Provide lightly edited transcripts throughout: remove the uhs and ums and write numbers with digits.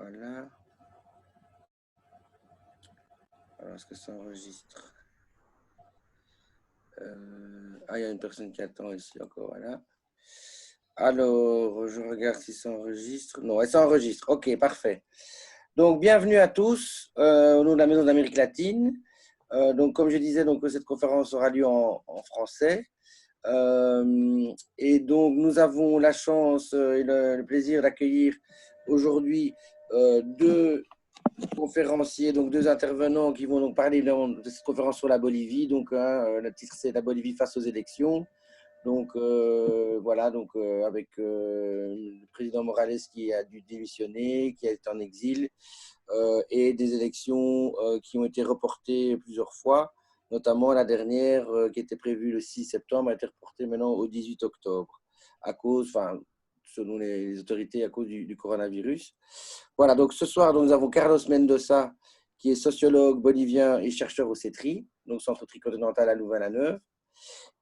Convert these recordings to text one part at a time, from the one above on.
Voilà. Alors, est-ce que ça enregistre? il y a une personne qui attend ici encore, voilà. Alors, je regarde si ça enregistre. Non, ça enregistre. OK, parfait. Donc, bienvenue à tous au nom de la Maison d'Amérique latine. Donc, comme je disais, donc, cette conférence aura lieu en français. Et donc, nous avons la chance et le plaisir d'accueillir aujourd'hui deux conférenciers, donc deux intervenants qui vont donc parler de cette conférence sur la Bolivie. Donc, le titre, c'est « La Bolivie face aux élections ». Donc, voilà, donc, avec le président Morales qui a dû démissionner, qui est en exil, et des élections qui ont été reportées plusieurs fois, notamment la dernière qui était prévue le 6 septembre a été reportée maintenant au 18 octobre, à cause, enfin, selon les autorités, à cause du coronavirus. Voilà, donc ce soir, donc, nous avons Carlos Mendoza, qui est sociologue bolivien et chercheur au CETRI, donc Centre Tricontinental à Louvain-la-Neuve.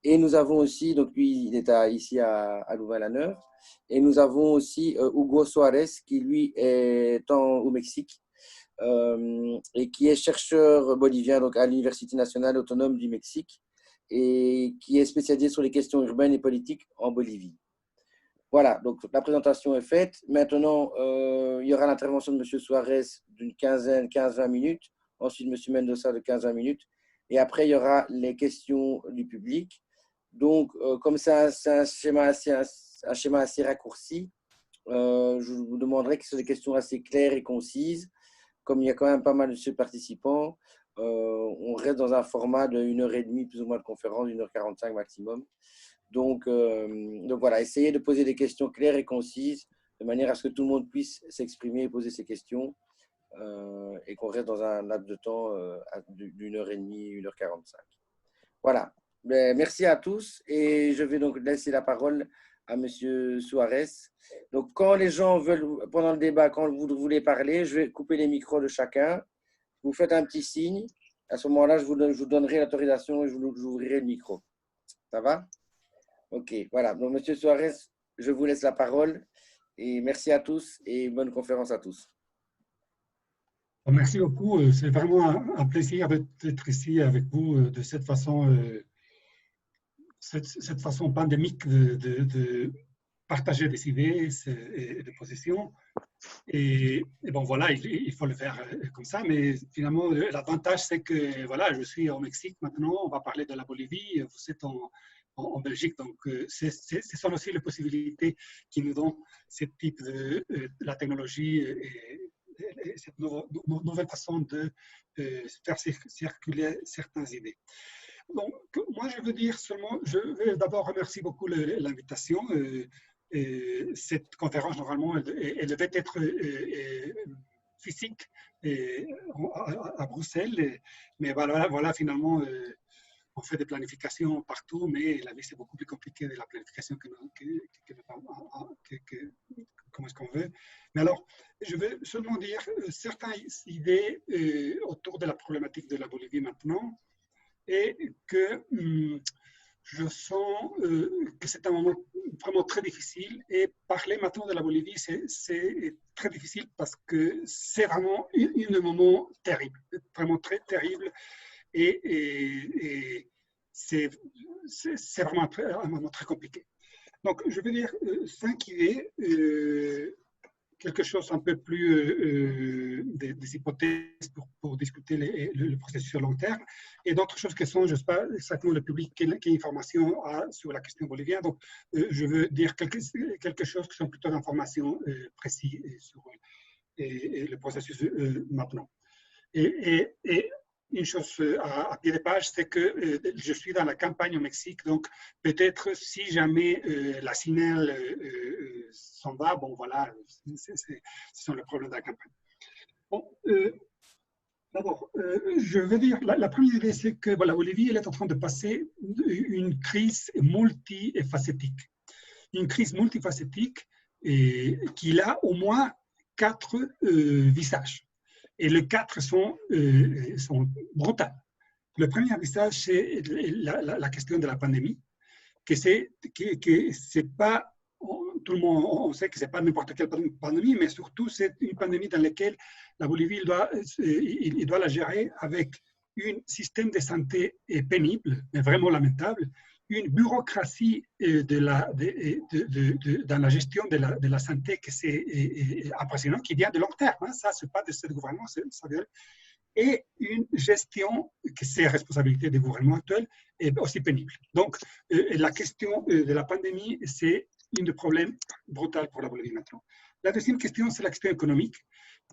Et nous avons aussi, donc lui, il est ici à Louvain-la-Neuve. Et nous avons aussi Hugo Suarez, qui lui est au Mexique et qui est chercheur bolivien donc à l'Université nationale autonome du Mexique et qui est spécialisé sur les questions urbaines et politiques en Bolivie. Voilà, donc la présentation est faite. Maintenant, il y aura l'intervention de M. Suarez d'une 15-20 minutes, ensuite M. Mendoza de 15-20 minutes, et après, il y aura les questions du public. Donc, comme c'est un schéma assez raccourci, je vous demanderai que ce soit des questions assez claires et concises. Comme il y a quand même pas mal de participants, on reste dans un format de 1h30, plus ou moins de conférence, 1h45 maximum. Donc voilà, essayez de poser des questions claires et concises, de manière à ce que tout le monde puisse s'exprimer et poser ses questions, et qu'on reste dans un laps de temps d'1h30, 1h45. Voilà. Merci à tous et je vais donc laisser la parole à M. Suarez. Donc, quand les gens veulent, pendant le débat, quand vous voulez parler, je vais couper les micros de chacun. Vous faites un petit signe. À ce moment-là, je vous donnerai l'autorisation et je vous ouvrirai le micro. Ça va? OK. Voilà. Donc, M. Suarez, je vous laisse la parole. Et merci à tous et bonne conférence à tous. Merci beaucoup. C'est vraiment un plaisir d'être ici avec vous de cette façon pandémique de partager des idées et des positions. Et bon, voilà, il faut le faire comme ça. Mais finalement, l'avantage, c'est que voilà, je suis au Mexique maintenant. On va parler de la Bolivie. Vous êtes en Belgique. Donc, ce sont aussi les possibilités qui nous donnent ce type de la technologie et cette nouvelle façon de faire circuler certaines idées. Donc, moi, je veux dire seulement, je veux d'abord remercier beaucoup l'invitation. Cette conférence, normalement, elle devait être physique à Bruxelles, mais voilà finalement, on fait des planifications partout, mais la vie, c'est beaucoup plus compliqué de la planification comme est-ce qu'on veut. Mais alors, je veux seulement dire certaines idées autour de la problématique de la Bolivie maintenant, et que je sens que c'est un moment vraiment très difficile. Et parler maintenant de la Bolivie, c'est très difficile parce que c'est vraiment un moment terrible, vraiment très terrible. Et c'est vraiment un moment très compliqué. Donc, je veux dire, 5 idées, quelque chose un peu plus des hypothèses pour discuter le processus sur long terme, et d'autres choses qui sont, je ne sais pas exactement le public, quelle information a sur la question bolivienne. Donc, je veux dire quelque chose qui sont plutôt d'informations précises sur le processus maintenant. Et une chose à pied de page, c'est que je suis dans la campagne au Mexique, donc peut-être si jamais la signal s'en va, bon voilà, ce sont les problèmes de la campagne. Bon, d'abord, je veux dire, la première idée, c'est que voilà, Bolivie elle est en train de passer une crise multifacétique. Une crise multifacétique qui a au moins 4 visages. Et les 4 sont brutales. Le premier visage, c'est la question de la pandémie, que c'est pas tout le monde, on sait que ce n'est pas n'importe quelle pandémie, mais surtout, c'est une pandémie dans laquelle la Bolivie il doit la gérer avec un système de santé pénible, mais vraiment lamentable, une bureaucratie dans la gestion de la santé qui c'est impressionnant, qui vient de long terme. Hein. Ça, ce n'est pas de ce gouvernement, ça vient. Et une gestion, que c'est responsabilité du gouvernement actuel, est aussi pénible. Donc, la question de la pandémie, c'est un des problèmes brutaux pour la Bolivie maintenant. La deuxième question, c'est la question économique,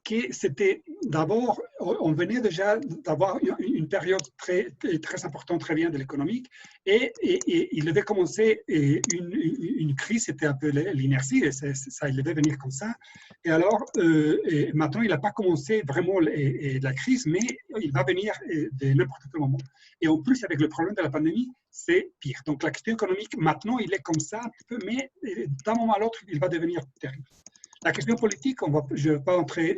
qui c'était d'abord, on venait déjà d'avoir une période très importante, très bien de l'économique, et il devait commencer une crise, c'était un peu l'inertie, ça il devait venir comme ça. Et alors, maintenant, il n'a pas commencé vraiment la crise, mais il va venir de n'importe quel moment. Et en plus, avec le problème de la pandémie, c'est pire. Donc, la question économique, maintenant, il est comme ça un petit peu, mais d'un moment à l'autre, il va devenir terrible. La question politique, je ne vais pas entrer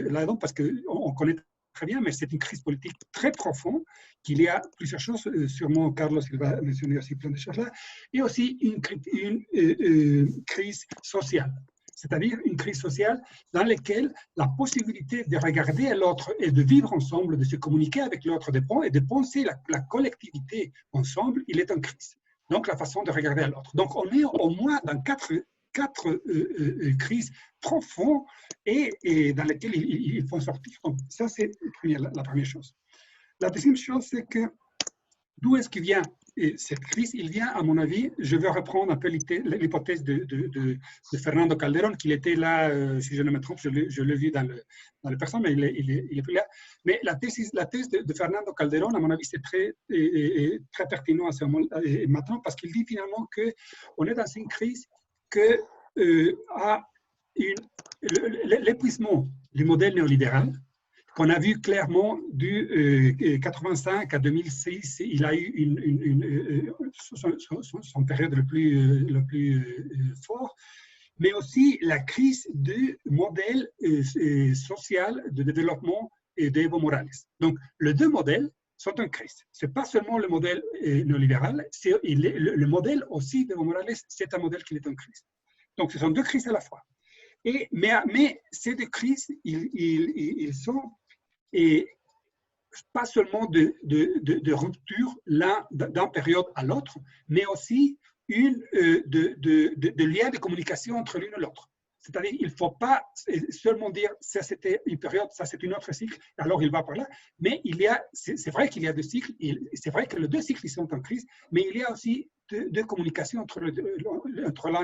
là-dedans parce qu'on connaît très bien, mais c'est une crise politique très profonde, qu'il y a plusieurs choses, sûrement Carlos il va mentionner aussi plein de choses là, et aussi une crise sociale. C'est-à-dire une crise sociale dans laquelle la possibilité de regarder l'autre et de vivre ensemble, de se communiquer avec l'autre et de penser la collectivité ensemble, il est en crise. Donc, la façon de regarder l'autre. Donc, on est au moins dans quatre crises profondes et dans lesquelles il faut sortir. Donc, ça, c'est la première chose. La deuxième chose, c'est que d'où est-ce qu'il vient cette crise? Il vient, à mon avis, je vais reprendre un peu l'hypothèse de Fernando Calderón, qu'il était là, si je ne me trompe, je l'ai vu dans le personne, mais il est plus là. Mais la thèse de Fernando Calderón, à mon avis, c'est très pertinent à ce moment maintenant, parce qu'il dit finalement qu'on est dans une crise que l'épuisement du modèle néolibéral, qu'on a vu clairement du 85 à 2006, il a eu son période le plus fort, mais aussi la crise du modèle social de développement d'Evo Morales. Donc, les deux modèles sont en crise. Ce n'est pas seulement le modèle néolibéral, le modèle aussi d'Evo Morales, c'est un modèle qui est en crise. Donc, ce sont deux crises à la fois. Mais ces deux crises, ils sont pas seulement de rupture d'une période à l'autre, mais aussi de lien de communication entre l'une et l'autre. C'est-à-dire qu'il ne faut pas seulement dire ça c'était une période, ça c'est une autre cycle, alors il va par là. Mais c'est vrai qu'il y a deux cycles, c'est vrai que les deux cycles sont en crise, mais il y a aussi de communication entre l'un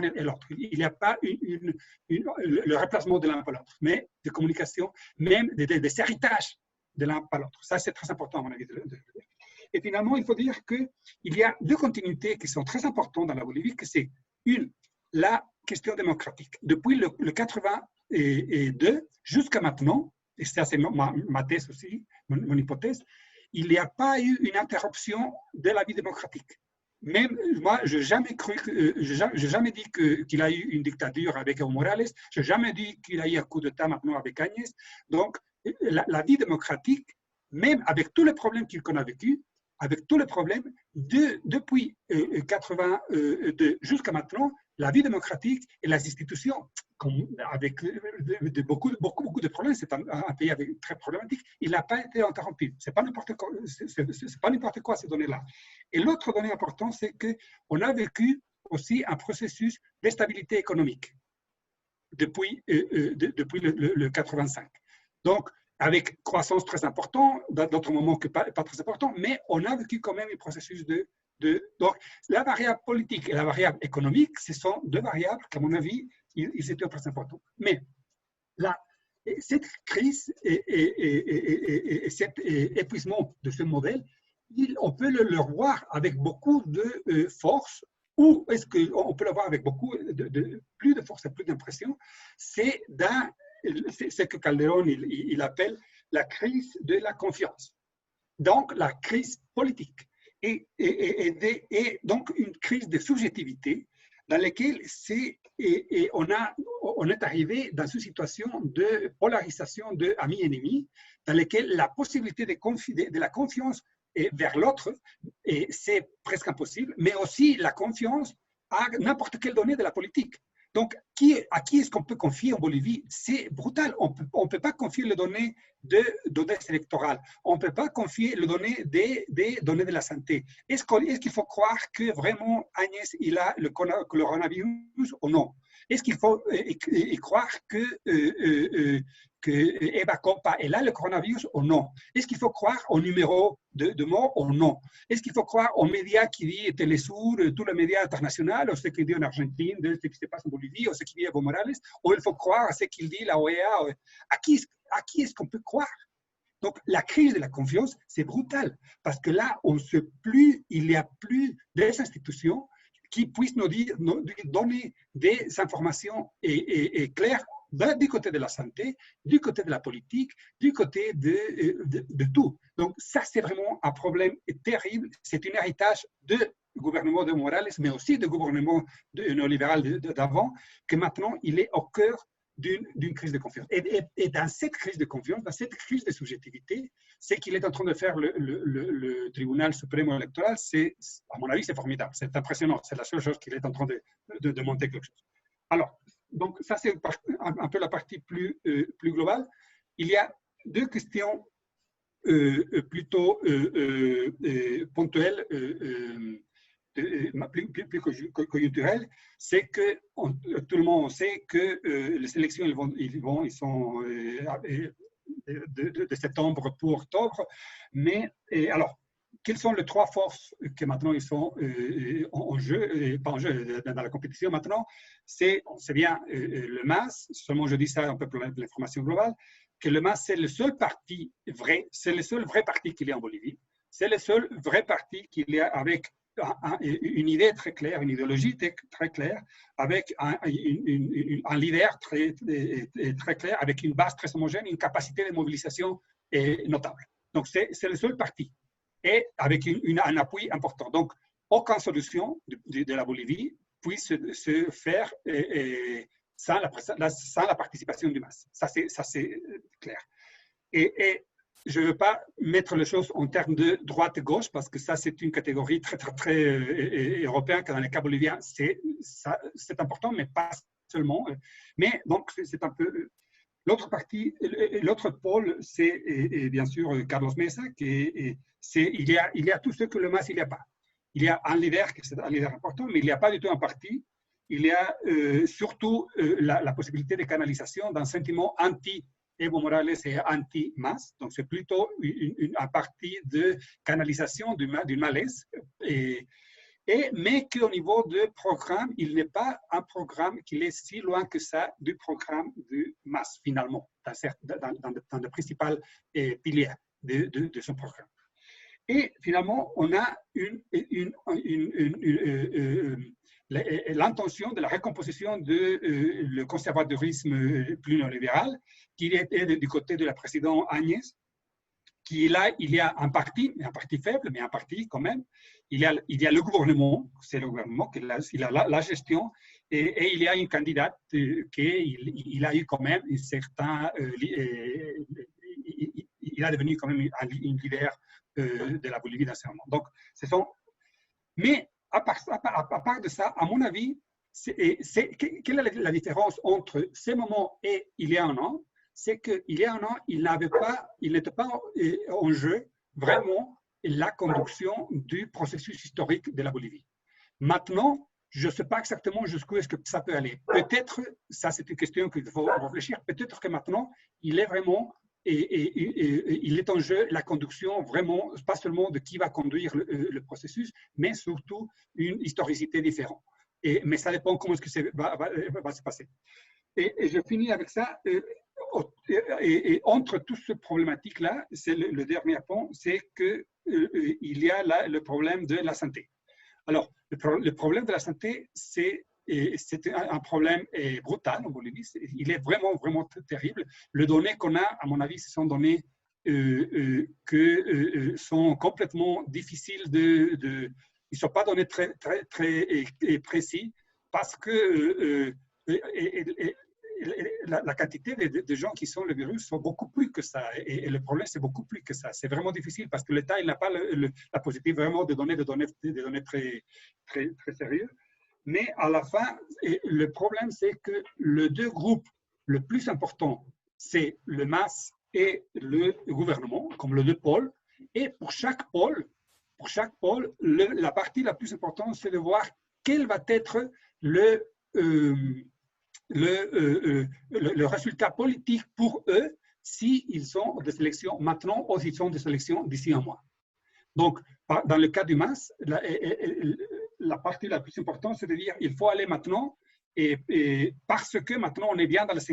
et l'autre. Il n'y a pas le remplacement de l'un par l'autre, mais de communication, même des héritages de l'un par l'autre. Ça, c'est très important à mon avis. Et finalement, il faut dire qu'il y a deux continuités qui sont très importantes dans la Bolivie, que c'est la question démocratique. Depuis le 82 jusqu'à maintenant, et ça c'est ma thèse aussi, mon hypothèse, il n'y a pas eu une interruption de la vie démocratique. Même moi, je n'ai jamais dit qu'il a eu une dictature avec Evo Morales, je n'ai jamais dit qu'il a eu un coup d'État maintenant avec Agnès. Donc, la vie démocratique, même avec tous les problèmes qu'on a vécu, avec tous les problèmes, depuis 82 jusqu'à maintenant, la vie démocratique et les institutions, avec beaucoup de problèmes, c'est un pays très problématique, il n'a pas été interrompu. Ce n'est pas n'importe quoi, ces données-là. Et l'autre donnée importante, c'est qu'on a vécu aussi un processus de stabilité économique depuis le 85. Donc, avec croissance très importante, d'autres moments que pas très important, mais on a vécu quand même un processus donc, la variable politique et la variable économique, ce sont deux variables qu'à mon avis, ils étaient très importants. Mais cette crise et cet épuisement de ce modèle, on peut le voir avec beaucoup de force, ou est-ce qu'on peut le voir avec plus de force et plus d'impression, c'est ce que Calderón il appelle la crise de la confiance. Donc, la crise politique. Et donc une crise de subjectivité dans laquelle on est arrivé dans une situation de polarisation de amis-ennemis, dans laquelle la possibilité de la confiance vers l'autre, c'est presque impossible, mais aussi la confiance à n'importe quelle donnée de la politique. Donc, à qui est-ce qu'on peut confier en Bolivie? C'est brutal. On ne peut pas confier les données électorales. On ne peut pas confier les données des données de la santé. Est-ce qu'il faut croire que vraiment Agnès il a le coronavirus ou non? Est-ce qu'il faut croire que Eva Coppa elle a le coronavirus ou non? Est-ce qu'il faut croire au numéro de mort ou non? Est-ce qu'il faut croire aux médias qui disent Telesur, tous les médias internationaux, ou ce qui dit en Argentine, de ce qui se passe en Bolivie, ou ce qui dit Evo Morales, ou il faut croire à ce qu'il dit la OEA? À qui est-ce qu'on peut croire? Donc, la crise de la confiance, c'est brutal, parce que là, il n'y a plus des institutions qui puissent nous donner des informations claires du côté de la santé, du côté de la politique, du côté de tout. Donc, ça, c'est vraiment un problème terrible. C'est un héritage du gouvernement de Morales, mais aussi du gouvernement néolibéral d'avant, que maintenant, il est au cœur d'une crise de confiance. Et dans cette crise de confiance, dans cette crise de subjectivité, ce qu'il est en train de faire le tribunal suprême électoral, à mon avis, c'est formidable, c'est impressionnant, c'est la seule chose qu'il est en train de monter quelque chose. Alors, donc ça c'est un peu la partie plus globale. Il y a deux questions plutôt ponctuelles, plus conjoncturelle, c'est que tout le monde sait que les élections ils sont de septembre pour octobre, mais alors quelles sont les trois forces que maintenant ils sont en jeu, pas en jeu, dans la compétition maintenant? On sait bien le MAS, seulement je dis ça un peu pour l'information globale, que le MAS c'est le seul parti vrai, c'est le seul vrai parti qu'il y a en Bolivie, c'est le seul vrai parti qu'il y a avec une idée très claire, une idéologie très claire, avec un leader très clair, avec une base très homogène, une capacité de mobilisation notable. Donc, c'est le seul parti, et avec un appui important. Donc, aucune solution de la Bolivie puisse se faire sans la participation du MAS. Ça, c'est clair. Et je ne veux pas mettre les choses en termes de droite et gauche, parce que ça, c'est une catégorie très européenne, que dans les cas boliviens, c'est important, mais pas seulement. Mais donc, c'est un peu... L'autre partie, l'autre pôle, c'est bien sûr Carlos Mesa, il y a tout ce que le MAS, il n'y a pas. Il y a un leader, qui est un leader important, mais il n'y a pas du tout un parti. Il y a surtout la possibilité de canalisation d'un sentiment Evo Morales est anti-MAS, donc c'est plutôt un parti de canalisation du malaise, mais qu'au niveau du programme, il n'est pas un programme qui est si loin que ça du programme du MAS, finalement, dans le principal pilier de son programme. Et finalement, on a l'intention de la recomposition le conservadorisme plus néolibéral, qui est du côté de la présidente Agnès, il y a un parti faible, mais un parti quand même. Il y a le gouvernement, c'est le gouvernement qui a la gestion, et il y a une candidate qui a eu quand même un certain... il a devenu quand même un leader de la Bolivie dans ce moment. Donc, mais à part de ça, à mon avis, quelle est la différence entre ces moments et il y a un an? C'est qu'il y a un an, il n'était pas en jeu vraiment la conduction du processus historique de la Bolivie. Maintenant, je ne sais pas exactement jusqu'où est-ce que ça peut aller. Peut-être, ça c'est une question qu'il faut réfléchir, peut-être que maintenant, il est vraiment, il est en jeu la conduction vraiment, pas seulement de qui va conduire le processus, mais surtout une historicité différente. Mais ça dépend comment est-ce que ça va se passer. Et je finis avec ça. Et entre toutes ces problématiques-là, c'est le dernier point, c'est qu'il y a là le problème de la santé. Alors, le problème de la santé, c'est un problème brutal en Bolivie. Il est vraiment, vraiment terrible. Les données qu'on a, à mon avis, ce sont données qui sont complètement difficiles ils ne sont pas données très, très, très précis, parce que la quantité de gens qui sont le virus sont beaucoup plus que ça. Et le problème, c'est beaucoup plus que ça. C'est vraiment difficile parce que l'État n'a pas la possibilité vraiment de donner des données très, très, très sérieuses. mais à la fin, le problème, c'est que les deux groupes le plus importants, c'est le MAS et le gouvernement, comme les deux pôles. Et pour chaque pôle, la partie la plus importante, c'est de voir quel va être le résultat politique pour eux s'ils sont des élections maintenant ou s'ils sont des élections d'ici un mois. Donc, dans le cas du MAS, la partie la plus importante, c'est de dire qu'il faut aller maintenant, et parce que maintenant on est bien dans les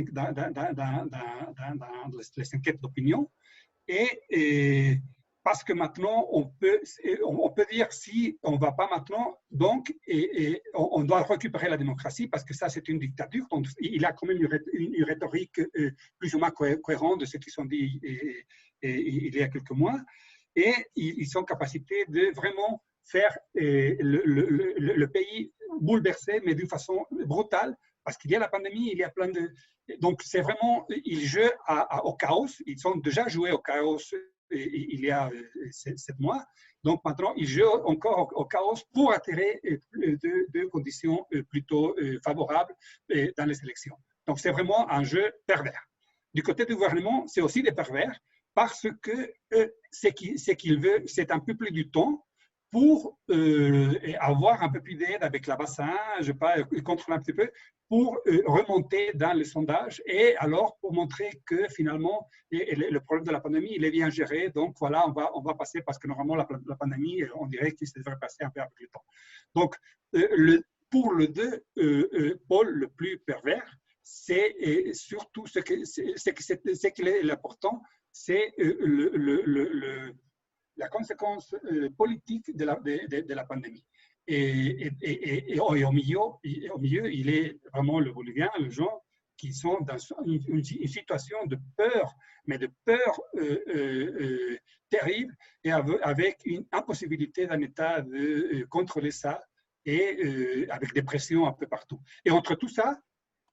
enquêtes d'opinion, et parce que maintenant on peut dire si on ne va pas maintenant, donc on doit récupérer la démocratie parce que ça c'est une dictature. Donc, il a quand même une rhétorique plus ou moins cohérente de ce qu'ils ont dit il y a quelques mois. Et ils sont en capacité de vraiment faire le pays bouleversé, mais d'une façon brutale, parce qu'il y a la pandémie, il y a plein de... Donc, c'est vraiment, ils jouent au chaos, ils ont déjà joué au chaos il y a 7 mois, donc maintenant, ils jouent encore au chaos pour attirer de conditions plutôt favorables dans les élections. Donc, c'est vraiment un jeu pervers. Du côté du gouvernement, c'est aussi des pervers, parce que ce qu'il veut, c'est un peu plus du temps pour avoir un peu plus d'aide avec la bassin, je sais pas, contrôler un petit peu, pour remonter dans les sondages et alors pour montrer que finalement, le problème de la pandémie, il est bien géré. Donc voilà, on va passer parce que normalement, la pandémie, on dirait qu'il devrait passer un peu avec le temps. Donc, pour les deux pôles le plus pervers, c'est surtout ce qui est l'important, c'est la conséquence politique de la pandémie. Et au milieu, il est vraiment le Bolivien, les gens qui sont dans une situation de peur, mais de peur terrible, et avec une impossibilité d'un État de contrôler ça, et avec des pressions un peu partout. Et entre tout ça,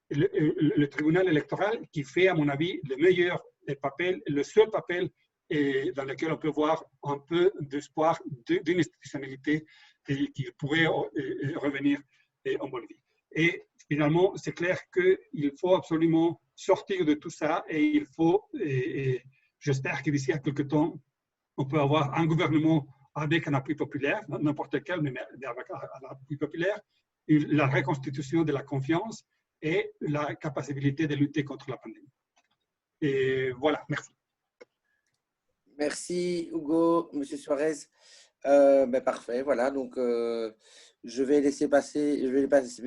le tribunal électoral qui fait, à mon avis, le meilleur papel, le seul papel dans lequel on peut voir un peu d'espoir d'une institutionnalité qui pourrait revenir en Bolivie. Et finalement, c'est clair qu'il faut absolument sortir de tout ça et il faut, j'espère que d'ici à quelques temps, on peut avoir un gouvernement avec un appui populaire, n'importe lequel, mais avec un appui populaire, la reconstitution de la confiance et la capacité de lutter contre la pandémie. Et voilà, merci. Merci Hugo, Monsieur Suarez. Parfait, voilà. Donc, je vais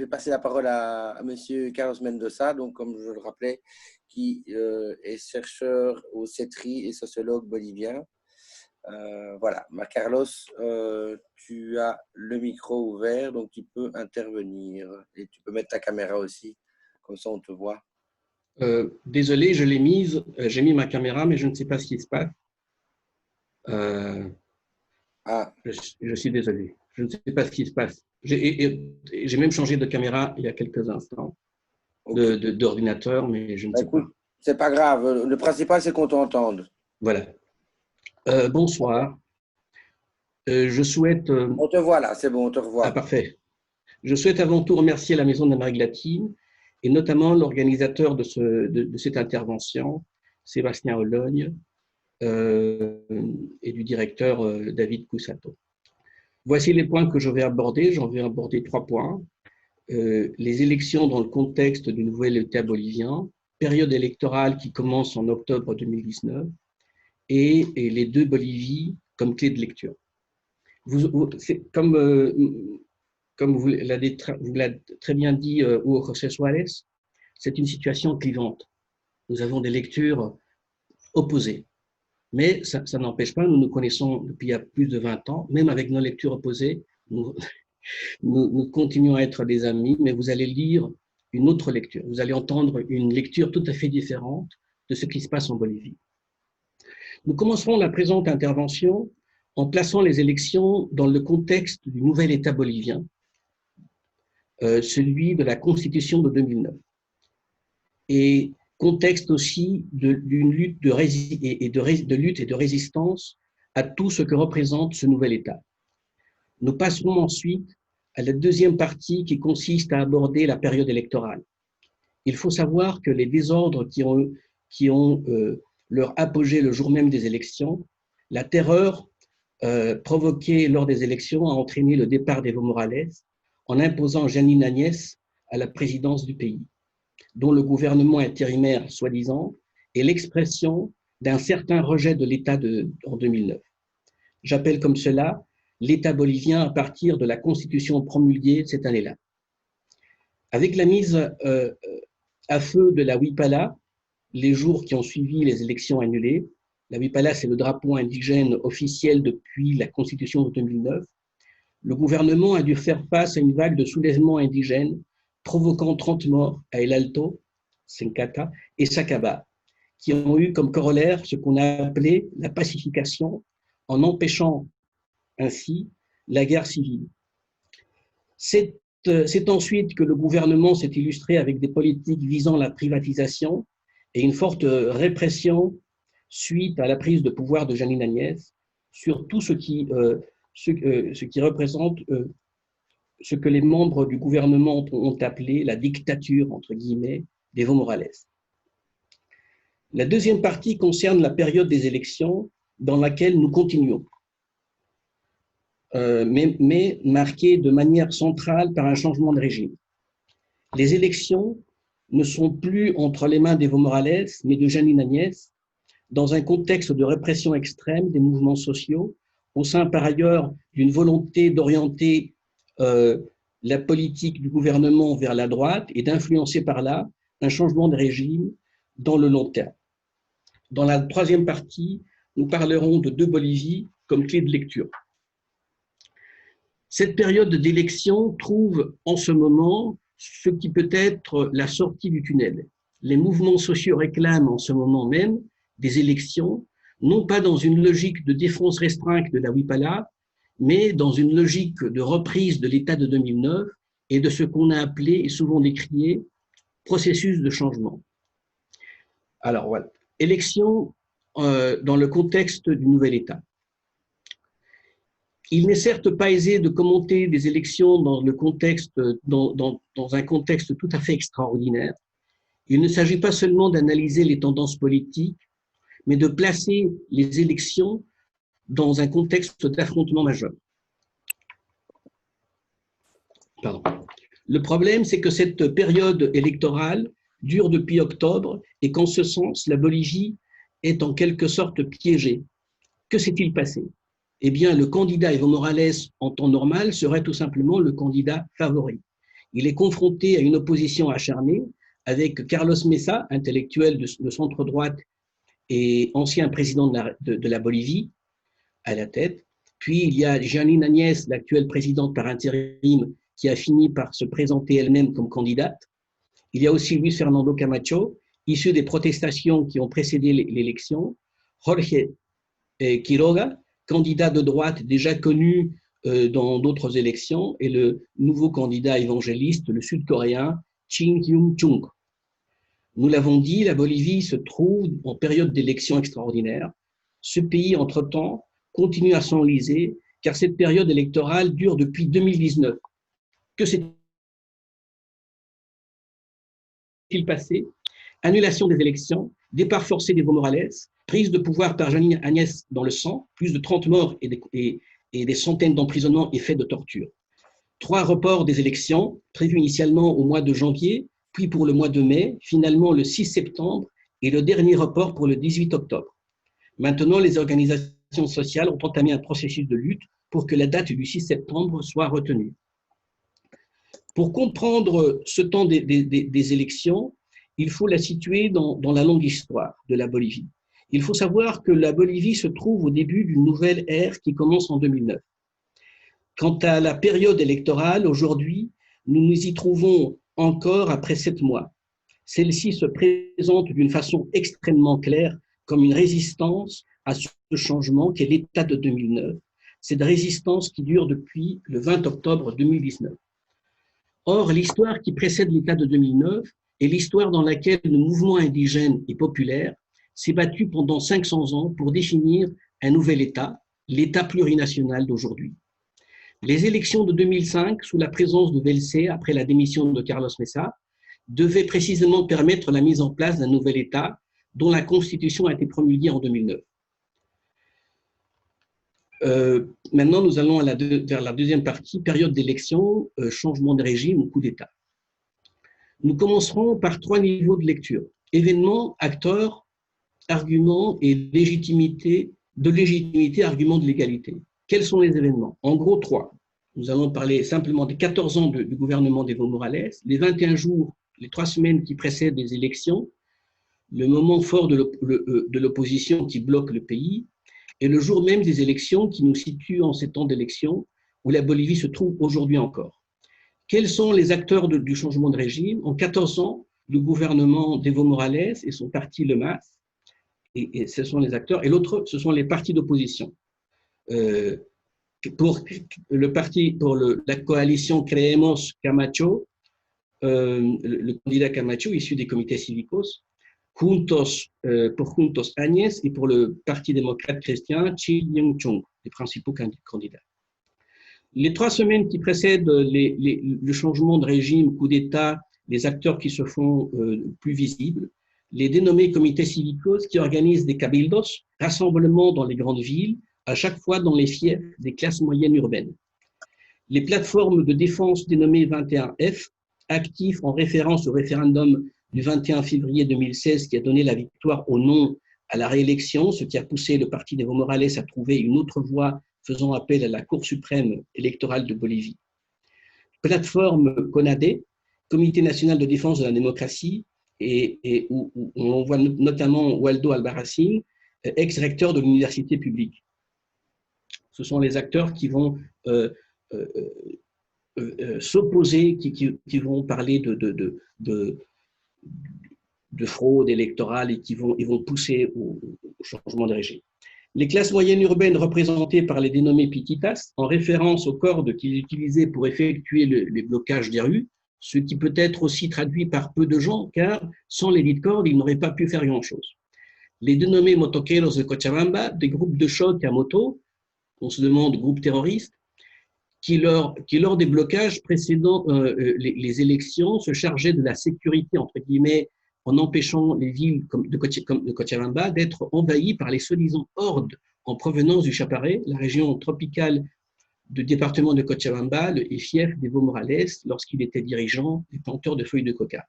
passer la parole à Monsieur Carlos Mendoza, donc comme je le rappelais, qui est chercheur au CETRI et sociologue bolivien. Voilà, Carlos, tu as le micro ouvert, donc tu peux intervenir et tu peux mettre ta caméra aussi, comme ça on te voit. Désolé, je l'ai mise, j'ai mis ma caméra, mais je ne sais pas ce qui se passe. Je suis désolé, je ne sais pas ce qui se passe. J'ai même changé de caméra il y a quelques instants, okay, d'ordinateur, mais je ne sais pas. C'est pas grave, le principal c'est qu'on t'entende. Voilà. Bonsoir. Je souhaite… On te voit là, c'est bon, on te revoit. Ah, parfait. Je souhaite avant tout remercier la Maison de l'Amérique latine et notamment l'organisateur de cette intervention, Sébastien Ologne, et du directeur David Cusato. Voici les points que je vais aborder. J'en vais aborder 3 points. Les élections dans le contexte du nouvel État bolivien, période électorale qui commence en octobre 2019 et les 2 Bolivies comme clé de lecture. Comme vous l'avez très bien dit, Hugo José Suárez, c'est une situation clivante. Nous avons des lectures opposées. Mais ça n'empêche pas, nous nous connaissons depuis il y a plus de 20 ans, même avec nos lectures opposées, nous continuons à être des amis, mais vous allez lire une autre lecture. Vous allez entendre une lecture tout à fait différente de ce qui se passe en Bolivie. Nous commencerons la présente intervention en plaçant les élections dans le contexte du nouvel État bolivien, celui de la Constitution de 2009. Et contexte aussi d'une lutte de lutte et de résistance à tout ce que représente ce nouvel État. Nous passerons ensuite à la deuxième partie qui consiste à aborder la période électorale. Il faut savoir que les désordres qui ont leur apogée le jour même des élections, la terreur provoquée lors des élections a entraîné le départ d'Evo Morales en imposant Jeanine Áñez à la présidence du pays, dont le gouvernement intérimaire, soi-disant, est l'expression d'un certain rejet de l'État en 2009. J'appelle comme cela l'État bolivien à partir de la constitution promulguée cette année-là. Avec la mise à feu de la Huipala, les jours qui ont suivi les élections annulées, la Huipala, c'est le drapeau indigène officiel depuis la constitution de 2009, le gouvernement a dû faire face à une vague de soulèvements indigènes provoquant 30 morts à El Alto, Sencata et Sacaba, qui ont eu comme corollaire ce qu'on a appelé la pacification en empêchant ainsi la guerre civile. C'est ensuite que le gouvernement s'est illustré avec des politiques visant la privatisation et une forte répression suite à la prise de pouvoir de Jeanine Áñez sur tout ce qui représente ce que les membres du gouvernement ont appelé la dictature, entre guillemets, d'Evo Morales. La deuxième partie concerne la période des élections dans laquelle nous continuons, mais marquée de manière centrale par un changement de régime. Les élections ne sont plus entre les mains d'Evo Morales, mais de Jeanine Áñez, dans un contexte de répression extrême des mouvements sociaux, au sein par ailleurs d'une volonté d'orienter la politique du gouvernement vers la droite et d'influencer par là un changement de régime dans le long terme. Dans la troisième partie, nous parlerons de deux Bolivies comme clé de lecture. Cette période d'élection trouve en ce moment ce qui peut être la sortie du tunnel. Les mouvements sociaux réclament en ce moment même des élections, non pas dans une logique de défense restreinte de la Huipala, mais dans une logique de reprise de l'État de 2009 et de ce qu'on a appelé et souvent décrié processus de changement. Alors voilà, élections dans le contexte du nouvel État. Il n'est certes pas aisé de commenter des élections dans un contexte tout à fait extraordinaire. Il ne s'agit pas seulement d'analyser les tendances politiques, mais de placer les élections dans un contexte d'affrontement majeur. Pardon. Le problème, c'est que cette période électorale dure depuis octobre et qu'en ce sens, la Bolivie est en quelque sorte piégée. Que s'est-il passé? Eh bien, le candidat Evo Morales, en temps normal, serait tout simplement le candidat favori. Il est confronté à une opposition acharnée avec Carlos Mesa, intellectuel de centre-droite et ancien président de la Bolivie, à la tête. Puis, il y a Jeanine Áñez, l'actuelle présidente par intérim, qui a fini par se présenter elle-même comme candidate. Il y a aussi Luis Fernando Camacho, issu des protestations qui ont précédé l'élection. Jorge Quiroga, candidat de droite déjà connu dans d'autres élections, et le nouveau candidat évangéliste, le sud-coréen Ching Hyun-chung. Nous l'avons dit, la Bolivie se trouve en période d'élection extraordinaire. Ce pays, entre-temps, continue à s'enliser, car cette période électorale dure depuis 2019. Que s'est-il passé? Annulation des élections, départ forcé d'Evo Morales, prise de pouvoir par Jeanine Áñez dans le sang, plus de 30 morts et des centaines d'emprisonnements et faits de torture. 3 reports des élections, prévus initialement au mois de janvier, puis pour le mois de mai, finalement le 6 septembre, et le dernier report pour le 18 octobre. Maintenant, les organisations sociales ont entamé un processus de lutte pour que la date du 6 septembre soit retenue. Pour comprendre ce temps des élections, il faut la situer dans la longue histoire de la Bolivie. Il faut savoir que la Bolivie se trouve au début d'une nouvelle ère qui commence en 2009. Quant à la période électorale, aujourd'hui, nous nous y trouvons encore après 7 mois. Celle-ci se présente d'une façon extrêmement claire comme une résistance à ce changement qu'est l'État de 2009, cette résistance qui dure depuis le 20 octobre 2019. Or, l'histoire qui précède l'État de 2009 est l'histoire dans laquelle le mouvement indigène et populaire s'est battu pendant 500 ans pour définir un nouvel État, l'État plurinational d'aujourd'hui. Les élections de 2005, sous la présence de VLC après la démission de Carlos Mesa, devaient précisément permettre la mise en place d'un nouvel État dont la Constitution a été promulguée en 2009. Maintenant, nous allons vers la deuxième partie, période d'élection, changement de régime ou coup d'État. Nous commencerons par 3 niveaux de lecture. Événements, acteurs, arguments et légitimité, arguments de légalité. Quels sont les événements? En gros, 3. Nous allons parler simplement des 14 ans du gouvernement d'Evo Morales, les 21 jours, les 3 semaines qui précèdent les élections, le moment fort de l'opposition qui bloque le pays, et le jour même des élections qui nous situe en ces temps d'élection où la Bolivie se trouve aujourd'hui encore. Quels sont les acteurs du changement de régime? En 14 ans, le gouvernement d'Evo Morales et son parti, le MAS, et ce sont les acteurs, et l'autre, ce sont les partis d'opposition. Pour la coalition Creemos Camacho, le candidat Camacho, issu des comités cívicos, pour Juntos Áñez et pour le Parti démocrate chrétien Chi Yung-chung, les principaux candidats. Les 3 semaines qui précèdent le changement de régime, coup d'État, les acteurs qui se font plus visibles, les dénommés comités cívicos qui organisent des cabildos, rassemblements dans les grandes villes, à chaque fois dans les fiefs des classes moyennes urbaines. Les plateformes de défense dénommées 21F, actifs en référence au référendum du 21 février 2016 qui a donné la victoire au non à la réélection, ce qui a poussé le parti d'Evo Morales à trouver une autre voie faisant appel à la Cour suprême électorale de Bolivie. Plateforme CONADE, Comité national de défense de la démocratie, et où on voit notamment Waldo Albarracín, ex-recteur de l'université publique. Ce sont les acteurs qui vont s'opposer, qui vont parler de fraude électorale et ils vont pousser au changement de régime. Les classes moyennes urbaines représentées par les dénommés pititas, en référence aux cordes qu'ils utilisaient pour effectuer les blocages des rues, ce qui peut être aussi traduit par peu de gens, car sans les dites cordes, ils n'auraient pas pu faire grand-chose. Les dénommés motoqueros de Cochabamba, des groupes de choc à moto, on se demande groupes terroristes, qui lors des blocages précédant les élections se chargeaient de la sécurité, entre guillemets, en empêchant les villes de Cochabamba d'être envahies par les soi-disant hordes en provenance du Chaparé, la région tropicale du département de Cochabamba, le fief d'Evo Morales, lorsqu'il était dirigeant des planteurs de feuilles de coca.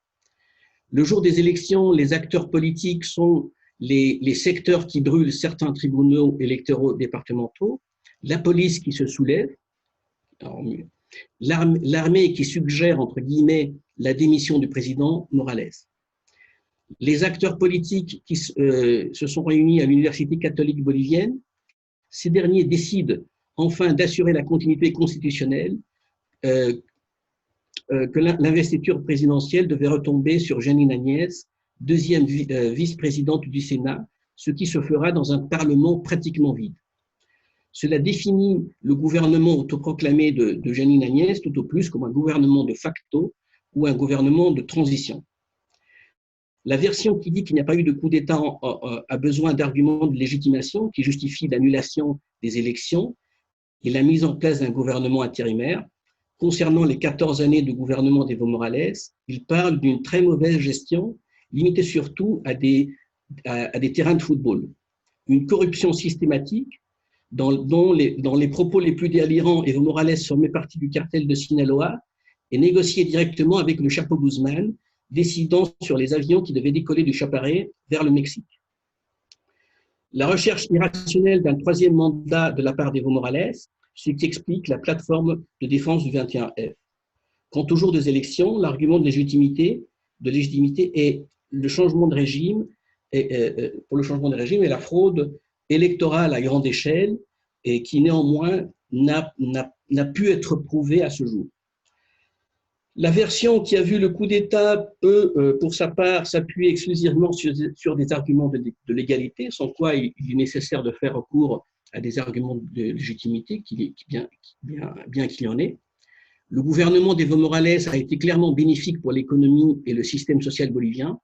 Le jour des élections, les acteurs politiques sont les secteurs qui brûlent certains tribunaux électoraux départementaux, la police qui se soulève, l'armée qui suggère, entre guillemets, la démission du président Morales. Les acteurs politiques qui se sont réunis à l'Université catholique bolivienne, ces derniers décident enfin d'assurer la continuité constitutionnelle, que l'investiture présidentielle devait retomber sur Jeanine Áñez, deuxième vice-présidente du Sénat, ce qui se fera dans un Parlement pratiquement vide. Cela définit le gouvernement autoproclamé de Jeanine Áñez tout au plus comme un gouvernement de facto ou un gouvernement de transition. La version qui dit qu'il n'y a pas eu de coup d'État a besoin d'arguments de légitimation qui justifient l'annulation des élections et la mise en place d'un gouvernement intérimaire. Concernant les 14 années de gouvernement d'Evo Morales, il parle d'une très mauvaise gestion, limitée surtout à des terrains de football. Une corruption systématique, dans les propos les plus délirants, Evo Morales formait partie du cartel de Sinaloa et négociait directement avec le Chapo Guzmán, décidant sur les avions qui devaient décoller du Chaparé vers le Mexique. La recherche irrationnelle d'un 3e mandat de la part d'Evo Morales, ce qui explique la plateforme de défense du 21F. Quant au jour des élections, l'argument de légitimité est le changement de régime, pour le changement de régime et la fraude électorale à grande échelle, et qui néanmoins n'a pu être prouvée à ce jour. La version qui a vu le coup d'État peut, pour sa part, s'appuyer exclusivement sur des arguments de légalité, sans quoi il est nécessaire de faire recours à des arguments de légitimité, bien qu'il y en ait. Le gouvernement d'Evo Morales a été clairement bénéfique pour l'économie et le système social bolivien.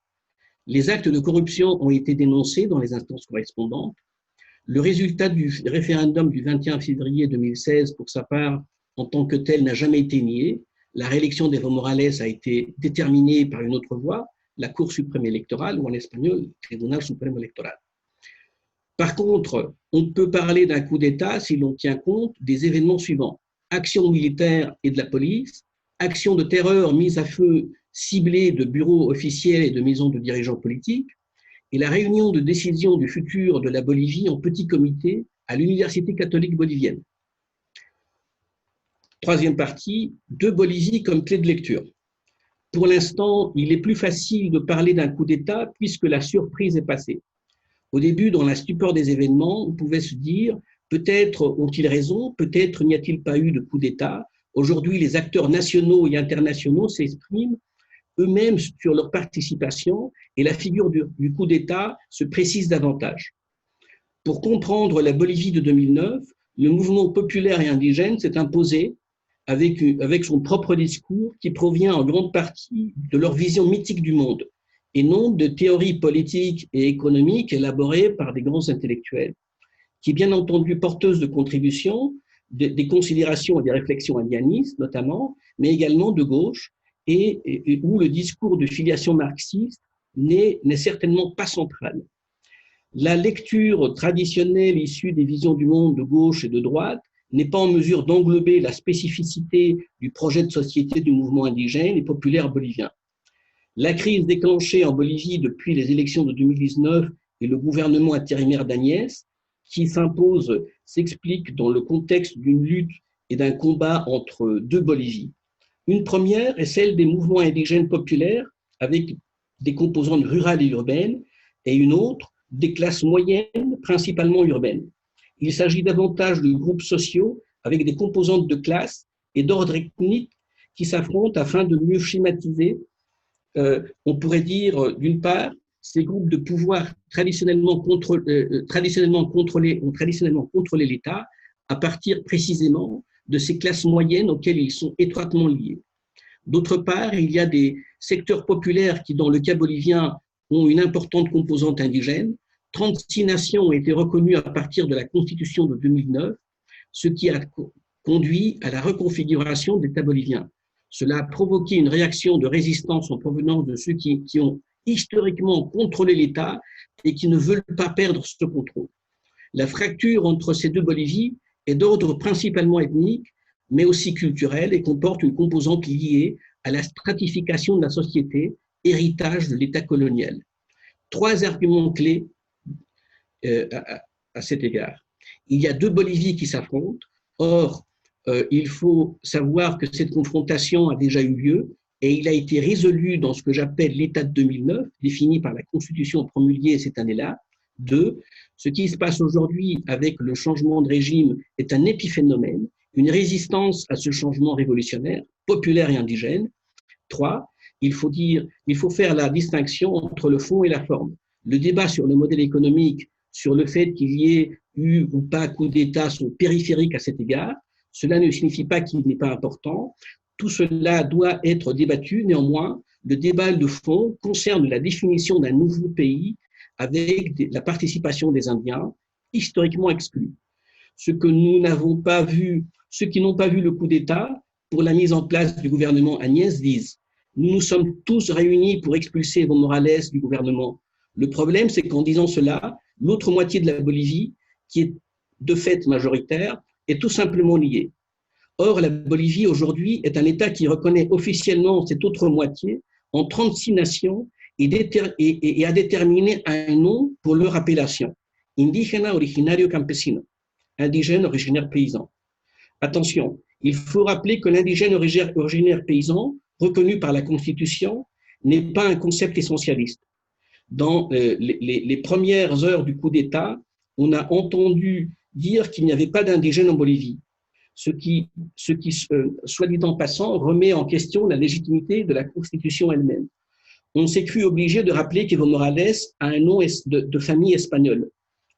Les actes de corruption ont été dénoncés dans les instances correspondantes. Le résultat du référendum du 21 février 2016, pour sa part, en tant que tel n'a jamais été nié. La réélection d'Evo Morales a été déterminée par une autre voie, la Cour suprême électorale, ou en espagnol, Tribunal Supremo Electoral. Par contre, on peut parler d'un coup d'État si l'on tient compte des événements suivants. Action militaire et de la police, action de terreur, mise à feu ciblée de bureaux officiels et de maisons de dirigeants politiques, et la réunion de décision du futur de la Bolivie en petit comité à l'Université catholique bolivienne. Troisième partie, de Bolivie comme clé de lecture. Pour l'instant, il est plus facile de parler d'un coup d'État puisque la surprise est passée. Au début, dans la stupeur des événements, on pouvait se dire peut-être ont-ils raison, peut-être n'y a-t-il pas eu de coup d'État. Aujourd'hui, les acteurs nationaux et internationaux s'expriment eux-mêmes sur leur participation et la figure du coup d'État se précise davantage. Pour comprendre la Bolivie de 2009, le mouvement populaire et indigène s'est imposé avec son propre discours qui provient en grande partie de leur vision mythique du monde et non de théories politiques et économiques élaborées par des grands intellectuels, qui bien entendu porteuses de contributions, des considérations et des réflexions indianistes notamment, mais également de gauche, et où le discours de filiation marxiste n'est certainement pas central. La lecture traditionnelle issue des visions du monde de gauche et de droite n'est pas en mesure d'englober la spécificité du projet de société du mouvement indigène et populaire bolivien. La crise déclenchée en Bolivie depuis les élections de 2019 et le gouvernement intérimaire d'Agnès, qui s'impose, s'explique dans le contexte d'une lutte et d'un combat entre deux Bolivies. Une première est celle des mouvements indigènes populaires avec des composantes rurales et urbaines, et une autre des classes moyennes, principalement urbaines. Il s'agit davantage de groupes sociaux avec des composantes de classe et d'ordre ethnique qui s'affrontent afin de mieux schématiser, on pourrait dire, d'une part, ces groupes de pouvoir traditionnellement contrôlé l'État à partir précisément de ces classes moyennes auxquelles ils sont étroitement liés. D'autre part, il y a des secteurs populaires qui, dans le cas bolivien, ont une importante composante indigène. 36 nations ont été reconnues à partir de la Constitution de 2009, ce qui a conduit à la reconfiguration de l'État bolivien. Cela a provoqué une réaction de résistance en provenance de ceux qui ont historiquement contrôlé l'État et qui ne veulent pas perdre ce contrôle. La fracture entre ces deux Bolivies est d'ordre principalement ethnique, mais aussi culturel, et comporte une composante liée à la stratification de la société, héritage de l'État colonial. Trois arguments clés à cet égard. Il y a deux Bolivies qui s'affrontent. Or, il faut savoir que cette confrontation a déjà eu lieu et il a été résolu dans ce que j'appelle l'État de 2009, défini par la Constitution promulguée cette année-là. Deux, ce qui se passe aujourd'hui avec le changement de régime est un épiphénomène, une résistance à ce changement révolutionnaire, populaire et indigène. Trois, il faut faire la distinction entre le fond et la forme. Le débat sur le modèle économique, sur le fait qu'il y ait eu ou pas coup d'État sont périphériques à cet égard. Cela ne signifie pas qu'il n'est pas important. Tout cela doit être débattu. Néanmoins, le débat de fond concerne la définition d'un nouveau pays avec la participation des Indiens, historiquement exclus. Ceux qui n'ont pas vu le coup d'État pour la mise en place du gouvernement Agnès disent « Nous nous sommes tous réunis pour expulser Evo Morales du gouvernement. Le problème, c'est qu'en disant cela, l'autre moitié de la Bolivie, qui est de fait majoritaire, est tout simplement liée. Or, la Bolivie, aujourd'hui, est un État qui reconnaît officiellement cette autre moitié en 36 nations et a déterminé un nom pour leur appellation, Indígena Originario Campesino, indigène originaire paysan. Attention, il faut rappeler que l'indigène originaire paysan, reconnu par la Constitution, n'est pas un concept essentialiste. Dans les premières heures du coup d'État, on a entendu dire qu'il n'y avait pas d'indigènes en Bolivie, ce qui, soit dit en passant, remet en question la légitimité de la Constitution elle-même. On s'est cru obligé de rappeler qu'Evo Morales a un nom de famille espagnole.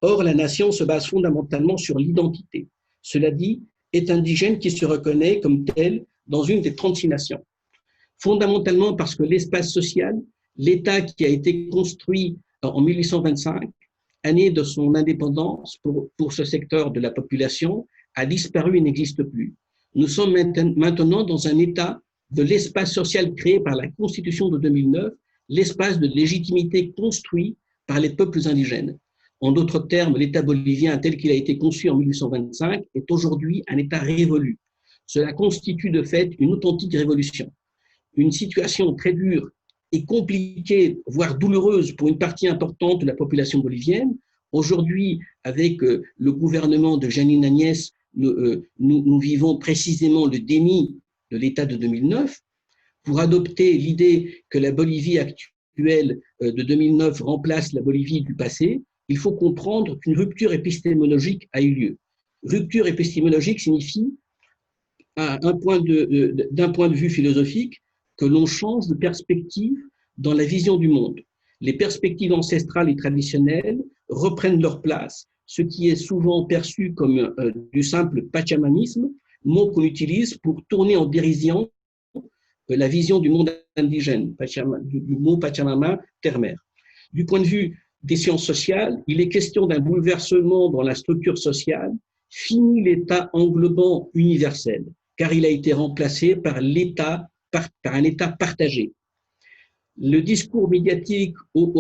Or, la nation se base fondamentalement sur l'identité. Cela dit, est indigène qui se reconnaît comme tel dans une des 36 nations. Fondamentalement parce que l'espace social, l'État qui a été construit en 1825, année de son indépendance pour ce secteur de la population, a disparu et n'existe plus. Nous sommes maintenant dans un état de l'espace social créé par la Constitution de 2009, l'espace de légitimité construit par les peuples indigènes. En d'autres termes, l'État bolivien tel qu'il a été conçu en 1825 est aujourd'hui un État révolu. Cela constitue de fait une authentique révolution. Une situation très dure et compliquée, voire douloureuse pour une partie importante de la population bolivienne. Aujourd'hui, avec le gouvernement de Janine Áñez, nous vivons précisément le déni de l'État de 2009. Pour adopter l'idée que la Bolivie actuelle de 2009 remplace la Bolivie du passé, il faut comprendre qu'une rupture épistémologique a eu lieu. Rupture épistémologique signifie, d'un point de vue philosophique, que l'on change de perspective dans la vision du monde. Les perspectives ancestrales et traditionnelles reprennent leur place, ce qui est souvent perçu comme du simple pachamanisme, mot qu'on utilise pour tourner en dérision la vision du monde indigène, du mot Pachamama, terre-mère. Du point de vue des sciences sociales, il est question d'un bouleversement dans la structure sociale, fini l'État englobant universel, car il a été remplacé par un État partagé. Le discours médiatique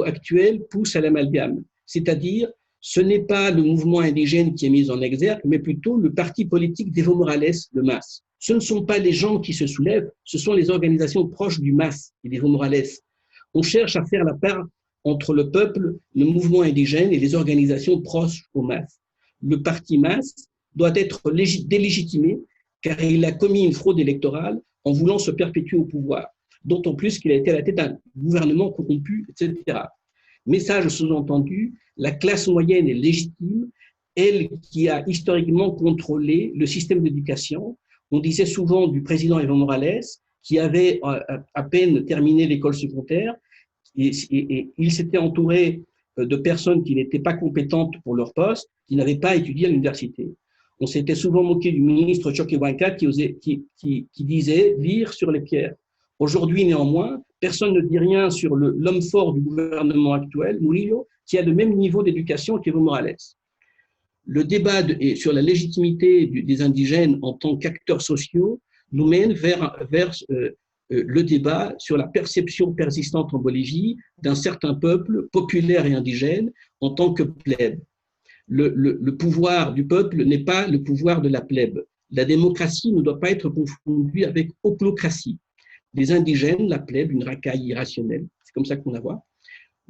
actuel pousse à l'amalgame, c'est-à-dire ce n'est pas le mouvement indigène qui est mis en exergue, mais plutôt le parti politique d'Evo Morales de MAS. Ce ne sont pas les gens qui se soulèvent, ce sont les organisations proches du MAS et d'Evo Morales. On cherche à faire la part entre le peuple, le mouvement indigène et les organisations proches au MAS. Le parti MAS doit être délégitimé car il a commis une fraude électorale en voulant se perpétuer au pouvoir, d'autant plus qu'il a été à la tête d'un gouvernement corrompu, etc. Message sous-entendu, la classe moyenne est légitime, elle qui a historiquement contrôlé le système d'éducation. On disait souvent du président Evo Morales, qui avait à peine terminé l'école secondaire, et il s'était entouré de personnes qui n'étaient pas compétentes pour leur poste, qui n'avaient pas étudié à l'université. On s'était souvent moqué du ministre Choquehuanca qui disait « lire sur les pierres ». Aujourd'hui, néanmoins, personne ne dit rien sur l'homme fort du gouvernement actuel, Murillo, qui a le même niveau d'éducation qu'Evo Morales. Le débat sur la légitimité des indigènes en tant qu'acteurs sociaux nous mène vers le débat sur la perception persistante en Bolivie d'un certain peuple populaire et indigène en tant que plèbe. Le pouvoir du peuple n'est pas le pouvoir de la plèbe. La démocratie ne doit pas être confondue avec ochlocratie. Les indigènes, la plèbe, une racaille irrationnelle, c'est comme ça qu'on la voit.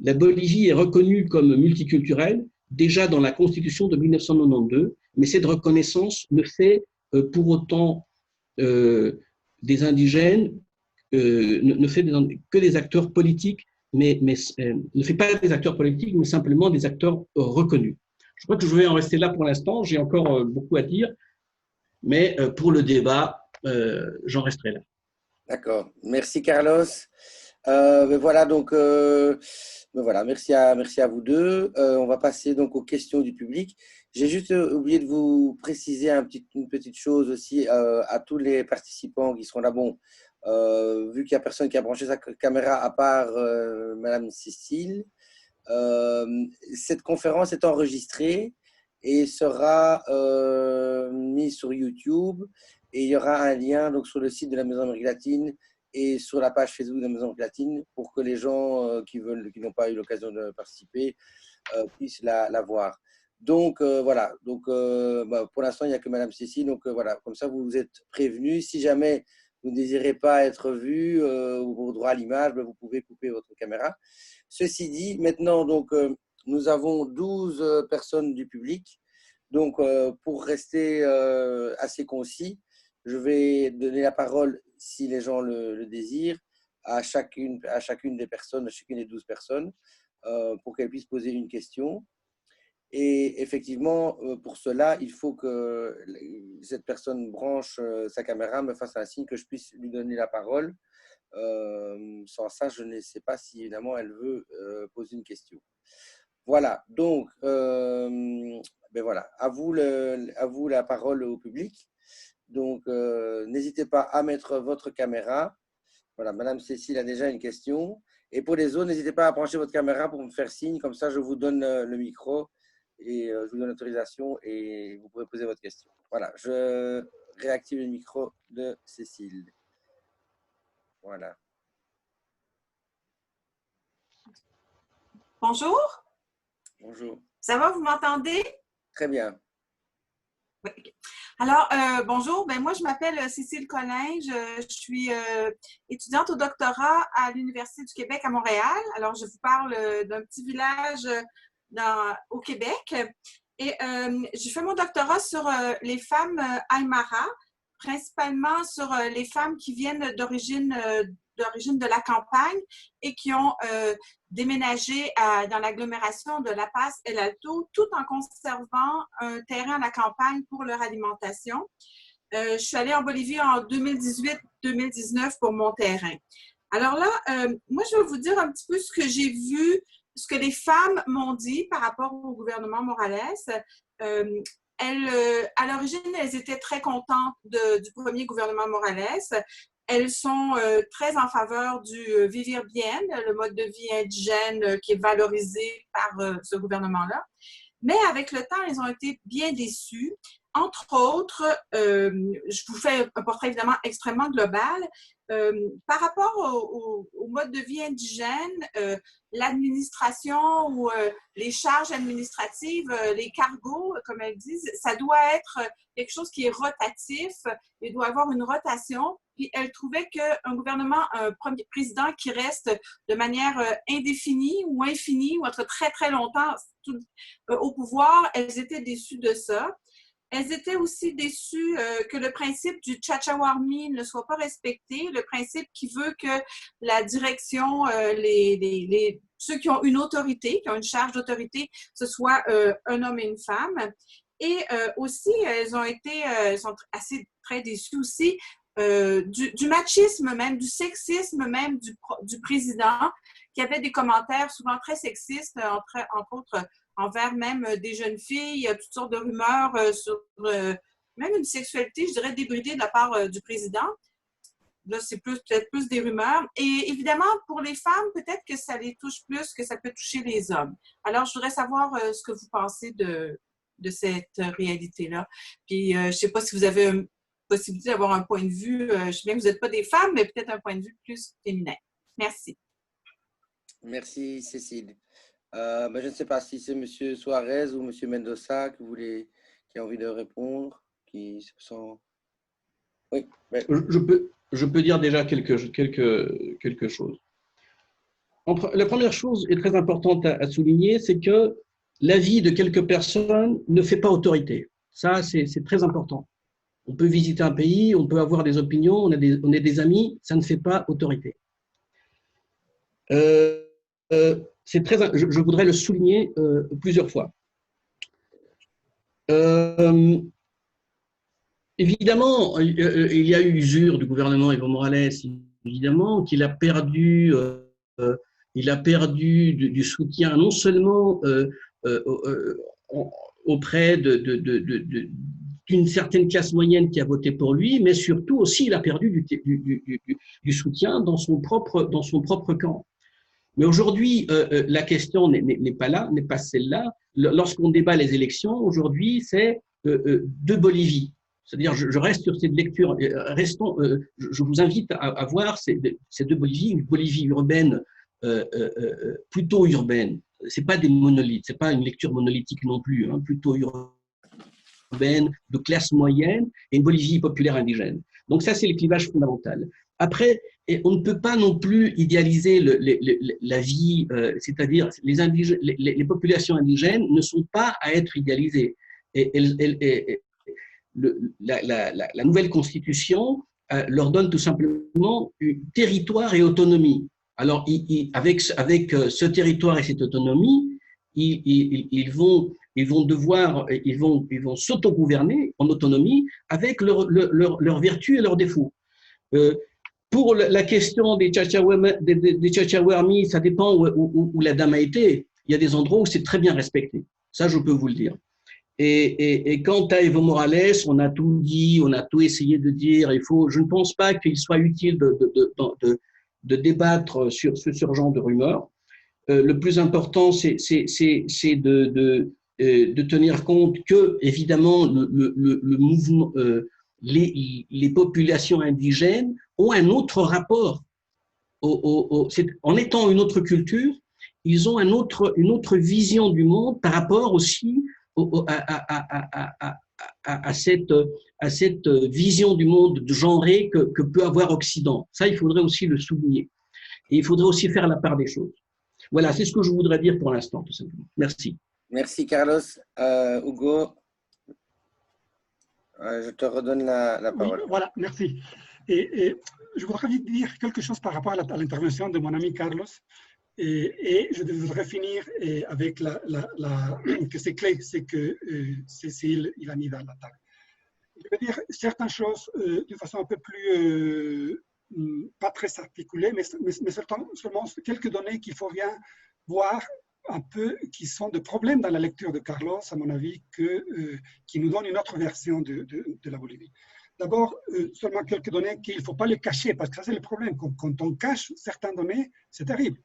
La Bolivie est reconnue comme multiculturelle déjà dans la Constitution de 1992, mais cette reconnaissance ne fait pour autant des indigènes, ne fait que des acteurs politiques, mais ne fait pas des acteurs politiques, mais simplement des acteurs reconnus. Je crois que je vais en rester là pour l'instant, j'ai encore beaucoup à dire, mais pour le débat, j'en resterai là. D'accord. Merci, Carlos. Voilà, donc, voilà, merci à vous deux. On va passer donc aux questions du public. J'ai juste oublié de vous préciser une petite chose aussi à tous les participants qui seront là. Bon, vu qu'il n'y a personne qui a branché sa caméra à part Madame Cécile, cette conférence est enregistrée et sera mise sur YouTube. Et il y aura un lien donc, sur le site de la Maison d'Amérique latine et sur la page Facebook de la Maison d'Amérique latine pour que les gens qui n'ont pas eu l'occasion de participer puissent la voir. Donc, voilà. Donc, pour l'instant, il n'y a que Madame Cécile. Donc, voilà. Comme ça, vous êtes prévenus. Si jamais vous ne désirez pas être vu ou vos droits à l'image, vous pouvez couper votre caméra. Ceci dit, maintenant, donc, nous avons 12 personnes du public. Donc, pour rester assez concis, je vais donner la parole, si les gens le désirent, à chacune des personnes, à chacune des 12 personnes, pour qu'elles puissent poser une question. Et effectivement, pour cela, il faut que cette personne branche sa caméra, me fasse un signe que je puisse lui donner la parole. Sans ça, je ne sais pas si, évidemment, elle veut poser une question. Voilà, donc, ben voilà, à vous la parole au public. Donc, n'hésitez pas à mettre votre caméra. Voilà, Madame Cécile a déjà une question. Et pour les autres, n'hésitez pas à brancher votre caméra pour me faire signe. Comme ça, je vous donne le micro et je vous donne l'autorisation et vous pourrez poser votre question. Voilà, je réactiver le micro de Cécile. Voilà. Bonjour. Bonjour. Ça va, vous m'entendez? Très bien. Oui. Alors, bonjour. Ben, moi, je m'appelle Cécile Collin. Je suis étudiante au doctorat à l'Université du Québec à Montréal. Alors, je vous parle d'un petit village au Québec. Et j'ai fait mon doctorat sur les femmes Aymara, principalement sur les femmes qui viennent d'origine de la campagne et qui ont déménagé dans l'agglomération de La Paz et l'Alto, tout en conservant un terrain à la campagne pour leur alimentation. Je suis allée en Bolivie en 2018-2019 pour mon terrain. Alors là, moi, je vais vous dire un petit peu ce que j'ai vu, ce que les femmes m'ont dit par rapport au gouvernement Morales. À l'origine, elles étaient très contentes du premier gouvernement Morales. Elles sont très en faveur du vivir bien, le mode de vie indigène qui est valorisé par ce gouvernement-là. Mais avec le temps, elles ont été bien déçues. Entre autres, je vous fais un portrait évidemment extrêmement global. Par rapport au mode de vie indigène, l'administration ou les charges administratives, les cargos, comme elles disent, ça doit être quelque chose qui est rotatif. Il doit avoir une rotation. Puis elle trouvait qu'un gouvernement, un premier président qui reste de manière indéfinie ou infinie ou entre très, très longtemps au pouvoir, elles étaient déçues de ça. Elles étaient aussi déçues que le principe du Chachawarmi ne soit pas respecté, le principe qui veut que la direction, ceux qui ont une autorité, qui ont une charge d'autorité, ce soit un homme et une femme. Et aussi, elles sont assez très déçues aussi du machisme même, du sexisme même du président, qui avait des commentaires souvent très sexistes, entre autres envers même des jeunes filles. Il y a toutes sortes de rumeurs sur même une sexualité, je dirais, débridée de la part du président. Là, c'est peut-être plus des rumeurs. Et évidemment, pour les femmes, peut-être que ça les touche plus que ça peut toucher les hommes. Alors, je voudrais savoir ce que vous pensez de cette réalité-là. Puis, je ne sais pas si vous avez une possibilité d'avoir un point de vue. Je sais bien que vous n'êtes pas des femmes, mais peut-être un point de vue plus féminin. Merci. Merci, Cécile. Je ne sais pas si c'est M. Suarez ou M. Mendoza qui a envie de répondre, qui se sent… Oui. Mais… Je peux dire déjà quelque chose. La première chose est très importante à souligner, c'est que l'avis de quelques personnes ne fait pas autorité. Ça, c'est très important. On peut visiter un pays, on peut avoir des opinions, on est des amis, ça ne fait pas autorité. Je voudrais le souligner plusieurs fois. Évidemment, il y a eu usure du gouvernement Evo Morales, évidemment, qu'il a perdu, du soutien non seulement auprès d'une certaine classe moyenne qui a voté pour lui, mais surtout aussi il a perdu du soutien dans son propre camp. Mais aujourd'hui, la question n'est pas là, n'est pas celle-là. Lorsqu'on débat les élections, aujourd'hui, c'est de Bolivie. C'est-à-dire, je reste sur cette lecture. Je vous invite à voir ces deux Bolivies, une Bolivie urbaine, plutôt urbaine. C'est pas des monolithes, c'est pas une lecture monolithique non plus, hein, plutôt urbaine, de classe moyenne, et une Bolivie populaire indigène. Donc ça, c'est le clivage fondamental. Après, on ne peut pas non plus idéaliser la vie, c'est-à-dire les populations indigènes ne sont pas à être idéalisées. La nouvelle constitution leur donne tout simplement territoire et autonomie. Alors, avec ce territoire et cette autonomie, ils vont s'autogouverner en autonomie avec leurs vertus et leurs défauts. Pour la question des Chachawarmi, ça dépend où la dame a été. Il y a des endroits où c'est très bien respecté. Ça, je peux vous le dire. Et quant à Evo Morales, on a tout dit, on a tout essayé de dire. Je ne pense pas qu'il soit utile de débattre sur ce genre de rumeurs. Le plus important, c'est de tenir compte que, évidemment, le mouvement, les populations indigènes ont un autre rapport. En étant une autre culture, ils ont une autre vision du monde par rapport aussi à cette vision du monde genré que peut avoir Occident. Ça, il faudrait aussi le souligner. Et il faudrait aussi faire la part des choses. Voilà, c'est ce que je voudrais dire pour l'instant, tout simplement. Merci. Merci, Carlos. Hugo, je te redonne la parole. Oui, voilà, merci. Et je voudrais dire quelque chose par rapport à l'intervention de mon ami Carlos. Et je voudrais finir avec que c'est clé, c'est que Cécile, il a mis dans la table. Je veux dire certaines choses d'une façon un peu plus, pas très articulée, mais seulement quelques données qu'il faut bien voir un peu, qui sont des problèmes dans la lecture de Carlos, à mon avis, qui nous donnent une autre version de la Bolivie. D'abord, seulement quelques données qu'il ne faut pas les cacher, parce que ça c'est le problème. Quand on cache certaines données, c'est terrible.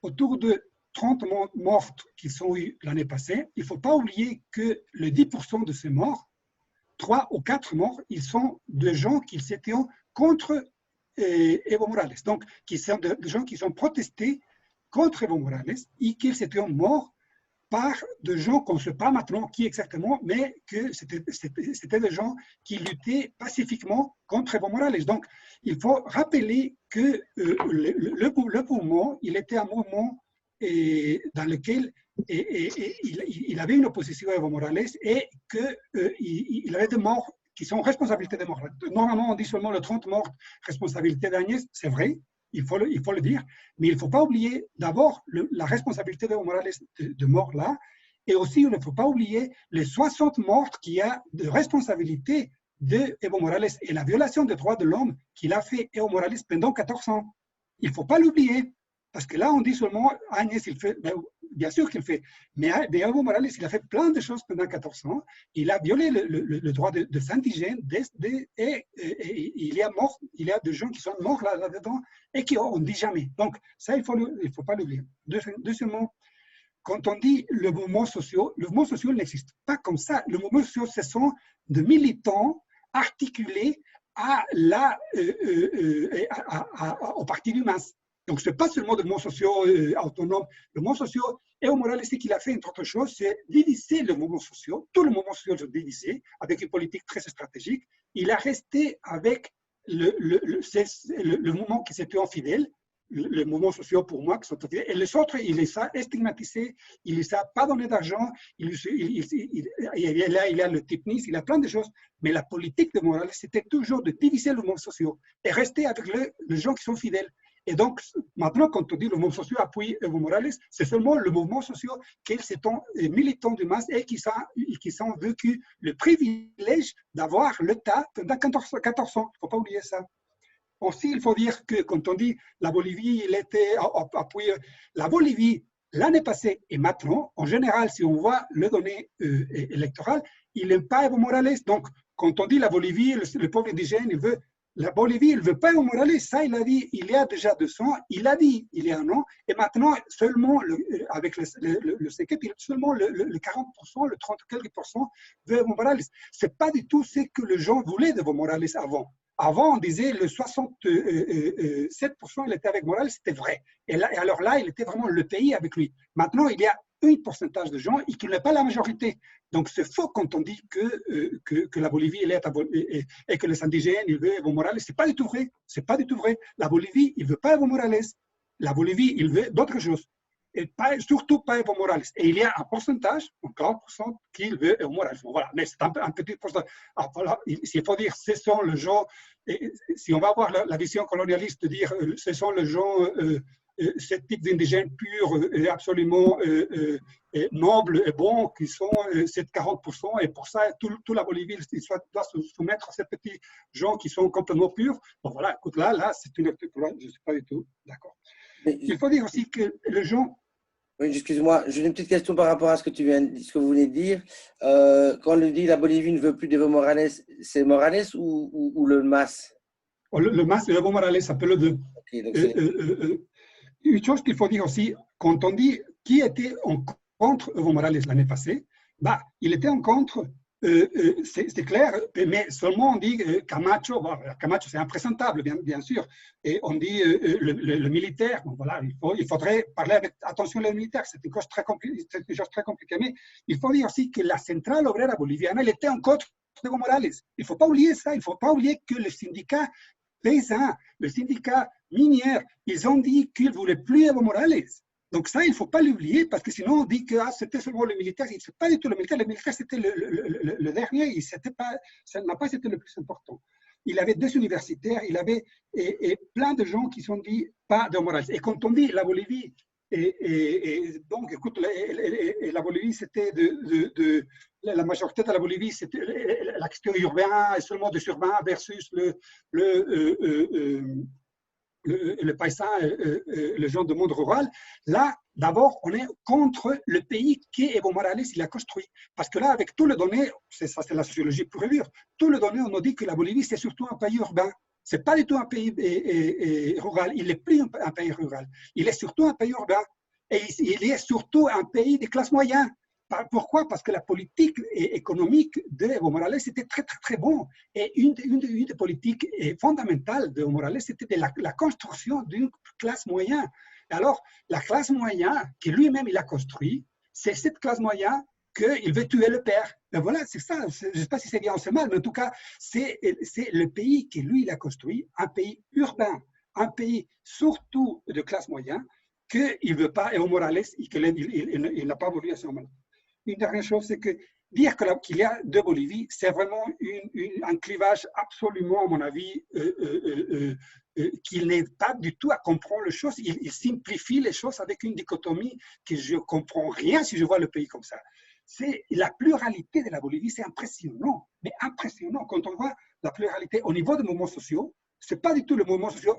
Autour de 30 morts qui sont eues l'année passée, il ne faut pas oublier que les 10% de ces morts, 3 ou 4 morts, ils sont de gens qui s'étaient contre Evo Morales. Donc, qui sont de gens qui sont protestés contre Evo Morales et qu'ils étaient morts par des gens qu'on ne sait pas maintenant qui exactement, mais que c'était des gens qui luttaient pacifiquement contre Evo Morales. Donc, il faut rappeler que le mouvement, il était un mouvement dans lequel il avait une opposition à Evo Morales et qu'il avait des morts qui sont responsabilités des morts. Normalement, on dit seulement le 30 morts, responsabilité d'Agnès, c'est vrai. Il faut le dire, mais il ne faut pas oublier d'abord la responsabilité d'Evo Morales de mort là, et aussi il ne faut pas oublier les 60 morts qu'il y a de responsabilité d'Evo Morales et la violation des droits de l'homme qu'il a fait Evo Morales pendant 14 ans. Il ne faut pas l'oublier, parce que là on dit seulement Agnès, il fait, bien sûr qu'il fait, mais Evo Morales, il a fait plein de choses pendant 14 ans, il a violé le droit des indigènes, et il y a des gens qui sont morts là-dedans, et qu'on ne dit jamais. Donc, ça, il ne faut pas l'oublier. Deuxièmement, quand on dit le mouvement social n'existe pas comme ça. Le mouvement social, ce sont des militants articulés au parti du MAS. Donc, ce n'est pas seulement des mouvements sociaux autonomes. Le mouvement social, Evo Morales, ce qu'il a fait, entre autres choses, c'est diviser le mouvement social. Tout le mouvement social est divisé, avec une politique très stratégique. Il a resté avec le mouvement qui s'était infidèle, le mouvement social pour moi, qui sont infidèles, et les autres, il les a stigmatisés, il les a pas donné d'argent, il a le TIPNIS, il a plein de choses, mais la politique de Morales, c'était toujours de diviser le mouvement social et rester avec les gens qui sont fidèles. Et donc, maintenant, quand on dit le mouvement social appuie Evo Morales, c'est seulement le mouvement social qu'ils sont militants du MAS et qui ont vécu le privilège d'avoir l'État pendant 14 ans. Il ne faut pas oublier ça. Aussi, il faut dire que quand on dit la Bolivie, il était appuyé. La Bolivie, l'année passée et maintenant, en général, si on voit les données électorales, il n'aime pas Evo Morales. Donc, quand on dit la Bolivie, le peuple indigène, il veut. La Bolivie, il ne veut pas Evo Morales, ça il a dit il y a déjà 2 ans, il a dit il y a un an, et maintenant seulement avec le CECEP, seulement le 40%, le 30 quelques % veut Evo Morales. Ce n'est pas du tout ce que les gens voulaient d'Evo Morales avant. Avant, on disait le 67% il était avec Morales, c'était vrai. Et alors là, il était vraiment le pays avec lui. Maintenant, il y a un pourcentage de gens et qu'il n'est pas la majorité. Donc, c'est faux quand on dit que la Bolivie elle est et que les indigènes, ils veulent Evo Morales. Ce n'est pas du tout vrai. C'est pas du tout vrai. La Bolivie, il ne veut pas Evo Morales. La Bolivie, il veut d'autres choses. Et surtout pas Evo Morales. Et il y a un pourcentage, un 40%, qui veut Evo Morales. Bon, voilà, mais c'est un petit pourcentage. Alors, voilà, s'il faut dire, ce sont les gens, si on va avoir la vision colonialiste de dire, ce sont les gens, ce type d'indigènes purs et absolument nobles et bons, qui sont ces 40%, et pour ça, toute la Bolivie doit se soumettre à ces petits gens qui sont complètement purs. Bon, voilà, écoute, là, c'est une autre, je ne suis pas du tout d'accord. Il faut dire aussi que les gens... Oui, excuse-moi, j'ai une petite question par rapport à ce que vous venez de dire. Quand on dit la Bolivie ne veut plus d'Evo Morales, c'est Morales ou le MAS? Le MAS et Evo Morales, ça peut le deux. Okay, donc une chose qu'il faut dire aussi, quand on dit qui était en contre Evo Morales l'année passée, il était en contre c'est clair, mais seulement on dit Camacho, bon, Camacho c'est imprésentable, bien sûr, et on dit le militaire, bon, voilà, il faudrait parler avec attention les militaires, c'est une chose très compliquée, mais il faut dire aussi que la centrale obrera bolivienne, elle était en contre de Evo Morales. Il ne faut pas oublier ça, il ne faut pas oublier que le syndicat paysan, le syndicat minier, ils ont dit qu'ils ne voulaient plus Evo Morales. Donc ça, il ne faut pas l'oublier, parce que sinon on dit que c'était seulement le militaire. Ce n'est pas du tout le militaire c'était le dernier, ça n'a pas été le plus important. Il avait 2 universitaires, il avait et plein de gens qui se sont dit pas de Morales. Et quand on dit la Bolivie, donc écoute, la Bolivie c'était la majorité de la Bolivie, c'était la question urbaine et seulement des urbains versus le paysan, le genre de monde rural. Là, d'abord, on est contre le pays qu'Evo Morales il a construit. Parce que là, avec tous les données, ça c'est la sociologie pure et dure, tous les données, on nous dit que la Bolivie, c'est surtout un pays urbain. Ce n'est pas du tout un pays rural. Il n'est plus un pays rural. Il est surtout un pays urbain. Et il est surtout un pays de classe moyenne. Pourquoi? Parce que la politique économique d'Evo Morales était très, très, très bon. Et une des politiques fondamentales d'Evo Morales, c'était la construction d'une classe moyenne. Alors, la classe moyenne, que lui-même il a construit, c'est cette classe moyenne qu'il veut tuer le père. Et voilà, c'est ça. Je ne sais pas si c'est bien ou c'est mal, mais en tout cas, c'est le pays que lui, il a construit, un pays urbain, un pays surtout de classe moyenne, qu'il ne veut pas, Evo Morales, il n'a pas voulu à ce moment-là. Une dernière chose, c'est que dire qu'il y a 2 Bolivies, c'est vraiment un clivage absolument, à mon avis, qu'il n'est pas du tout à comprendre les choses. Il simplifie les choses avec une dichotomie que je ne comprends rien si je vois le pays comme ça. C'est la pluralité de la Bolivie, c'est impressionnant, mais impressionnant. Quand on voit la pluralité au niveau des mouvements sociaux, ce n'est pas du tout le mouvement social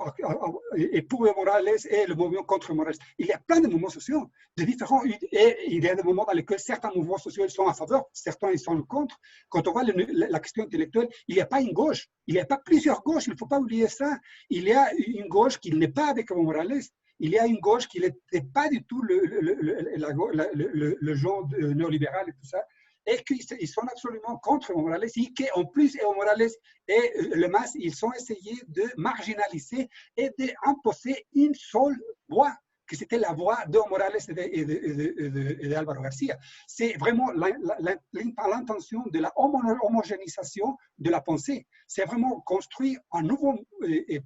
et pour Morales et le mouvement contre Morales. Il y a plein de mouvements sociaux de différents, et il y a des moments dans lesquels certains mouvements sociaux sont en faveur, certains ils sont contre. Quand on voit la question intellectuelle, il n'y a pas une gauche, il n'y a pas plusieurs gauches, il ne faut pas oublier ça. Il y a une gauche qui n'est pas avec Evo Morales, il y a une gauche qui n'était pas du tout le genre néolibéral et tout ça. Et qu'ils sont absolument contre Evo Morales et qu'en plus Evo Morales et le MAS, ils ont essayé de marginaliser et d'imposer une seule voix, que c'était la voix d'Evo Morales et d'Álvaro García. C'est vraiment l'intention de la homogénéisation de la pensée. C'est vraiment construire un nouveau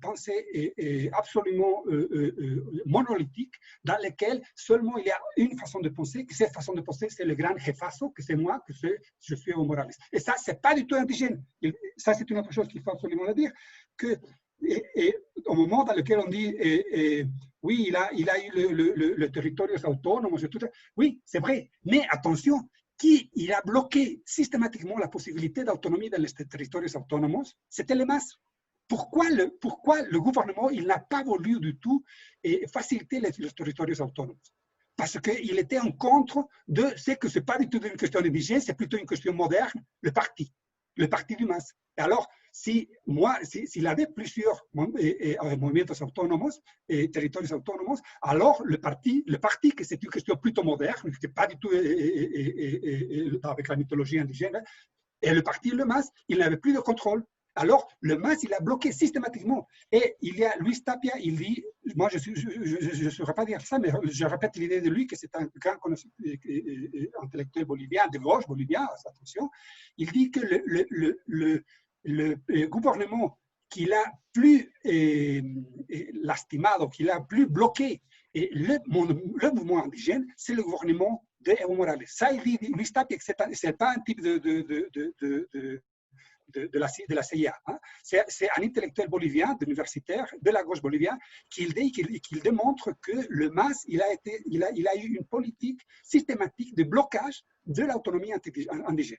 pensée absolument monolithique dans lequel seulement il y a une façon de penser, que cette façon de penser, c'est le grand jefazo, que c'est moi, que je suis Evo Morales. Et ça, ce n'est pas du tout indigène. Ça, c'est une autre chose qu'il faut absolument le dire, que et au moment dans lequel on dit oui, il a eu le territoire autonome, oui, c'est vrai, mais attention, il a bloqué systématiquement la possibilité d'autonomie dans les territoires autonomes, c'était le MAS. Pourquoi le gouvernement n'a pas voulu du tout faciliter les territoires autonomes? Parce qu'il était en contre de ce que ce n'est pas du tout une question indigène, c'est plutôt une question moderne, le parti du MAS. Et alors, s'il avait plusieurs movimientos autonomes et territoires autonomes, alors le parti, que c'est une question plutôt moderne, qui n'est pas du tout avec la mythologie indigène, et le parti, le MAS, il n'avait plus de contrôle. Alors, le MAS, il a bloqué systématiquement. Et il y a Luis Tapia, il dit, moi je ne saurais pas dire ça, mais je répète l'idée de lui, que c'est un grand connaisseur intellectuel bolivien, de gauche bolivien, attention. Il dit que le gouvernement qu'il a plus lastimado, qu'il a plus bloqué le mouvement indigène, c'est le gouvernement d'Evo Morales. Ça, il dit, Luis Tapia, ce n'est pas un type de la CIA. Hein. C'est un intellectuel bolivien, universitaire, de la gauche bolivienne, qu'il démontre que le MAS, il a eu une politique systématique de blocage de l'autonomie indigène.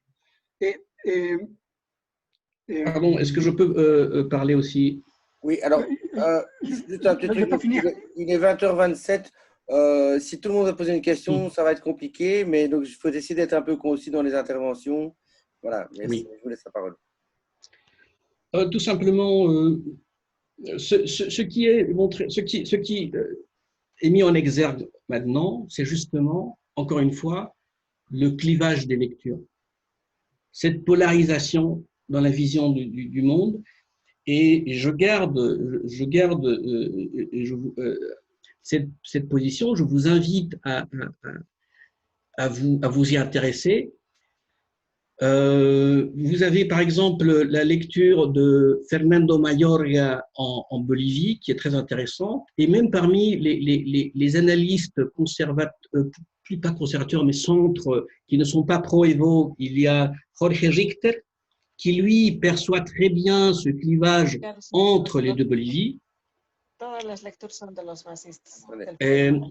Pardon, est-ce que je peux parler aussi? Oui, alors, juste un petit truc, il est 20h27. Si tout le monde veut poser une question, ça va être compliqué, mais donc il faut essayer d'être un peu concis dans les interventions. Voilà, merci, je vous laisse la parole. Tout simplement, ce qui est mis en exergue maintenant, c'est justement, encore une fois, le clivage des lectures. cette polarisation dans la vision du monde. Et je garde cette position. Je vous invite à vous y intéresser. Vous avez par exemple la lecture de Fernando Mayorga en Bolivie, qui est très intéressante, et même parmi les analystes conservateurs, plus pas conservateurs, mais centres, qui ne sont pas pro-Evo, il y a Jorge Richter, qui lui perçoit très bien ce clivage entre les deux Bolivies.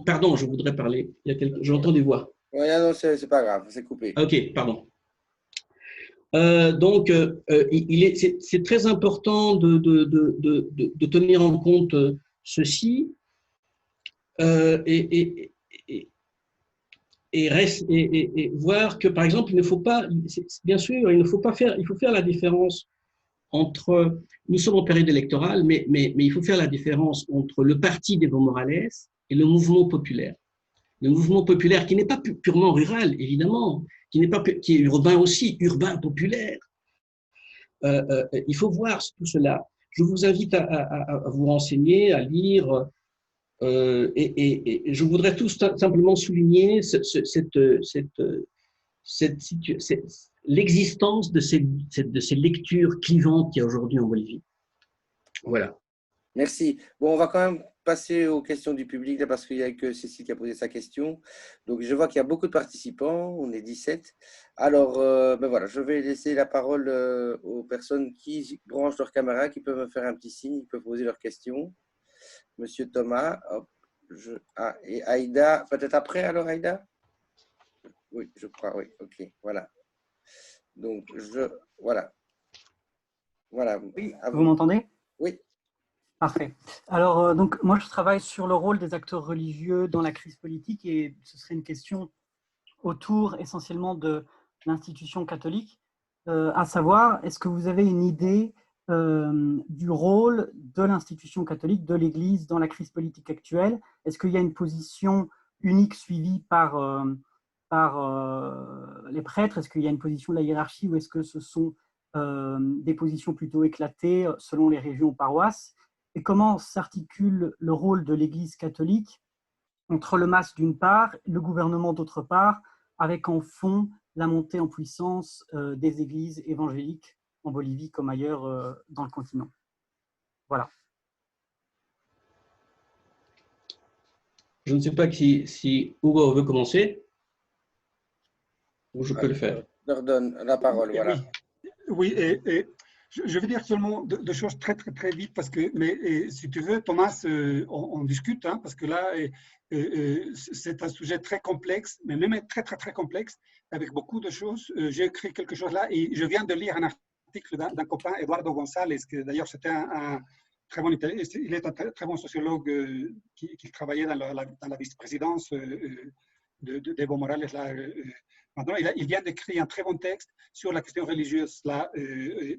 Pardon, je voudrais parler. J'entends des voix. Oui, non, c'est pas grave, c'est coupé. Ok, pardon. Donc, c'est très important de tenir en compte ceci et voir que, par exemple, il ne faut pas, bien sûr, il faut faire la différence entre, nous sommes en période électorale, mais il faut faire la différence entre le parti d'Evo Morales et le mouvement populaire. Le mouvement populaire qui n'est pas purement rural, évidemment, qui est urbain aussi, urbain populaire. Il faut voir tout cela. Je vous invite à vous renseigner, à lire, et je voudrais tout simplement souligner l'existence de ces lectures clivantes qu'il y a aujourd'hui en Bolivie. Voilà. Merci. Bon, on va quand même passer aux questions du public, là, parce qu'il n'y a que Cécile qui a posé sa question. Donc, je vois qu'il y a beaucoup de participants, on est 17. Alors, ben voilà, je vais laisser la parole aux personnes qui branchent leur caméra, qui peuvent me faire un petit signe, ils peuvent poser leurs questions. Monsieur Thomas, hop, et Aïda, peut-être après alors Aïda? Oui, je crois, oui, ok, voilà. Donc, voilà. Voilà. Oui, vous m'entendez? Oui. Parfait. Alors, donc, moi, je travaille sur le rôle des acteurs religieux dans la crise politique et ce serait une question autour essentiellement de l'institution catholique, à savoir, est-ce que vous avez une idée du rôle de l'institution catholique, de l'Église dans la crise politique actuelle? Est-ce qu'il y a une position unique suivie par les prêtres? Est-ce qu'il y a une position de la hiérarchie ou est-ce que ce sont des positions plutôt éclatées selon les régions ou paroisses? Et comment s'articule le rôle de l'Église catholique entre le MAS d'une part, le gouvernement d'autre part, avec en fond la montée en puissance des églises évangéliques en Bolivie comme ailleurs dans le continent. Voilà. Je ne sais pas si Hugo veut commencer ou je peux le faire. Je leur donne la parole, voilà. Oui, et je vais dire seulement deux choses très vite parce que, mais si tu veux, Thomas, on discute, hein, parce que là, c'est un sujet très complexe, mais même très complexe, avec beaucoup de choses. J'ai écrit quelque chose là et je viens de lire un article d'un copain, Eduardo González, que d'ailleurs c'était un très bon Italien, il est un très bon sociologue qui travaillait dans la vice-présidence d'Evo Morales là. Maintenant, il vient d'écrire un très bon texte sur la question religieuse là,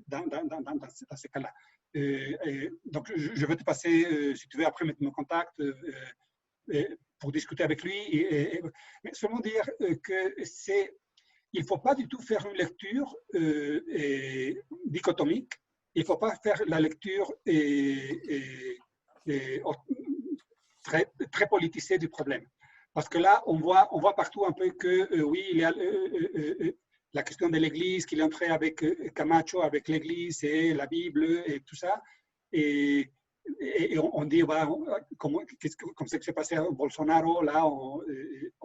dans ces cas-là. Donc, je vais te passer, si tu veux, après me contacte pour discuter avec lui. Mais seulement dire il ne faut pas du tout faire une lecture dichotomique. Il ne faut pas faire la lecture très politisée du problème. Parce que là, on voit partout un peu que, oui, il y a la question de l'Église, qu'il est entré avec Camacho, avec l'Église et la Bible et tout ça. Et on dit, bah, comme ce qui s'est passé à Bolsonaro, là, au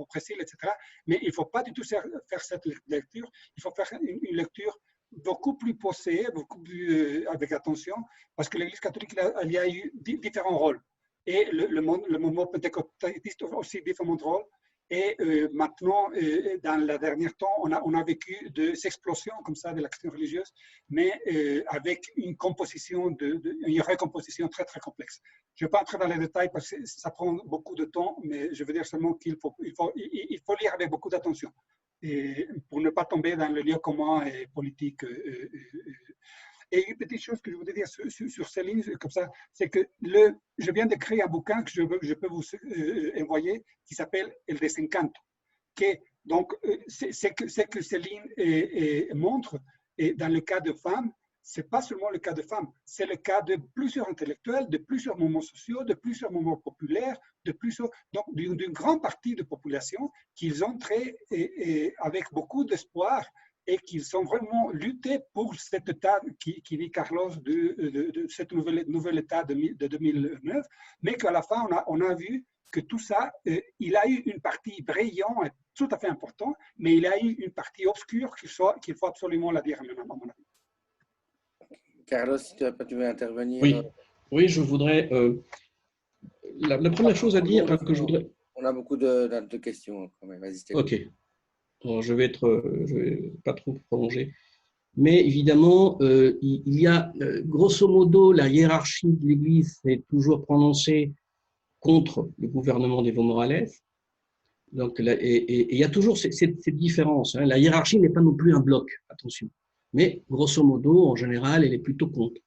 Brésil, etc. Mais il ne faut pas du tout faire cette lecture. Il faut faire une lecture beaucoup plus posée, beaucoup plus avec attention, parce que l'Église catholique, il y a eu différents rôles. Et le mouvement pentecôtiste aussi différents rôles. Et maintenant, dans le dernier temps, on a vécu des explosions comme ça de l'action religieuse, mais avec une composition, une recomposition très complexe. Je ne vais pas entrer dans les détails parce que ça prend beaucoup de temps, mais je veux dire seulement qu'il faut lire avec beaucoup d'attention pour ne pas tomber dans le lieu commun et politique. Et une petite chose que je voudrais dire sur ces lignes, comme ça, c'est que je viens d'écrire un bouquin que je peux vous envoyer qui s'appelle El Desencanto, qui Donc, c'est que Céline montre, et dans le cas de femmes, ce n'est pas seulement le cas de femmes, c'est le cas de plusieurs intellectuels, de plusieurs mouvements sociaux, de plusieurs mouvements populaires, donc d'une grande partie de la population qu'ils ont avec beaucoup d'espoir et qu'ils ont vraiment lutté pour cet état qui dit Carlos, de cet nouvel état de 2009, mais qu'à la fin, on a vu que tout ça, il a eu une partie brillante, tout à fait importante, mais il a eu une partie obscure qu'il faut absolument la dire maintenant, à mon avis. Carlos, si tu veux intervenir. Oui, oui, je voudrais. La première chose à dire que je voudrais. On a beaucoup de questions. Vas-y. Ok. Bon, je vais pas trop prolonger. Mais évidemment, il y a, grosso modo, la hiérarchie de l'Église s'est toujours prononcée contre le gouvernement d'Evo Morales. Donc, et il y a toujours cette différence. Hein. La hiérarchie n'est pas non plus un bloc, attention. Mais grosso modo, en général, elle est plutôt contre.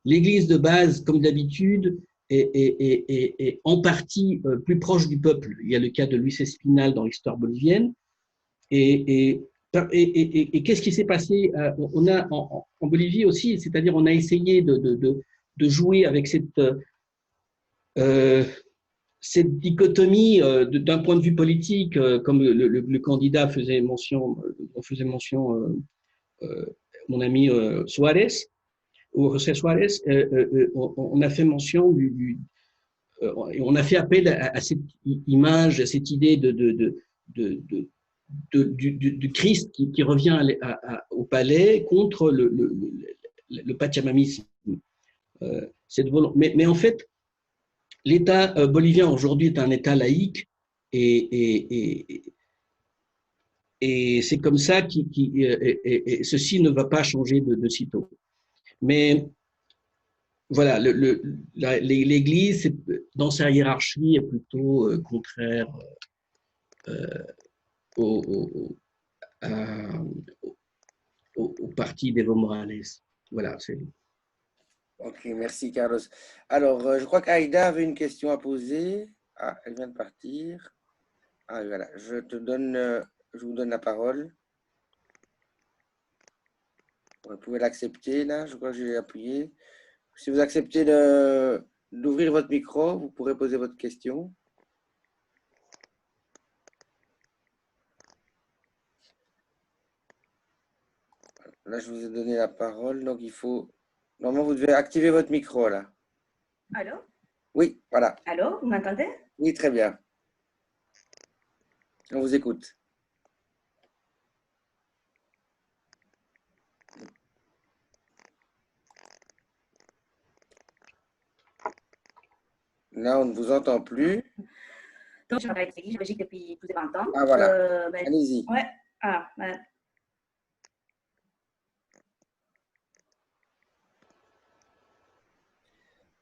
L'Église de base, comme d'habitude, est en partie plus proche du peuple. Il y a le cas de Luis Espinal dans l'histoire bolivienne. Et qu'est-ce qui s'est passé? On a en Bolivie aussi, c'est-à-dire on a essayé de jouer avec cette dichotomie d'un point de vue politique, comme le candidat faisait mention, mon ami Suarez, ou José Suarez, on a fait mention on a fait appel à cette image, à cette idée du Christ qui revient au palais contre le pachamamisme. Mais en fait, l'État bolivien aujourd'hui est un État laïque et c'est comme ça et ceci ne va pas changer de sitôt. Mais voilà, l'Église, dans sa hiérarchie, est plutôt contraire au parti d'Evo Morales. Voilà, c'est. Ok, merci Carlos. Alors, je crois qu'Aïda avait une question à poser. Ah, elle vient de partir. Ah, voilà, je vous donne la parole. Vous pouvez l'accepter là, je crois que j'ai appuyé. Si vous acceptez d'ouvrir votre micro, vous pourrez poser votre question. Là, je vous ai donné la parole, donc il faut... Normalement, vous devez activer votre micro, là. Allô? Oui, voilà. Allô, vous m'entendez? Oui, très bien. On vous écoute. Là, on ne vous entend plus. Donc, je travaille avec l'Église Belgique depuis plus de 20 ans. Ah, voilà. Allez-y. Ouais. Ah, ben.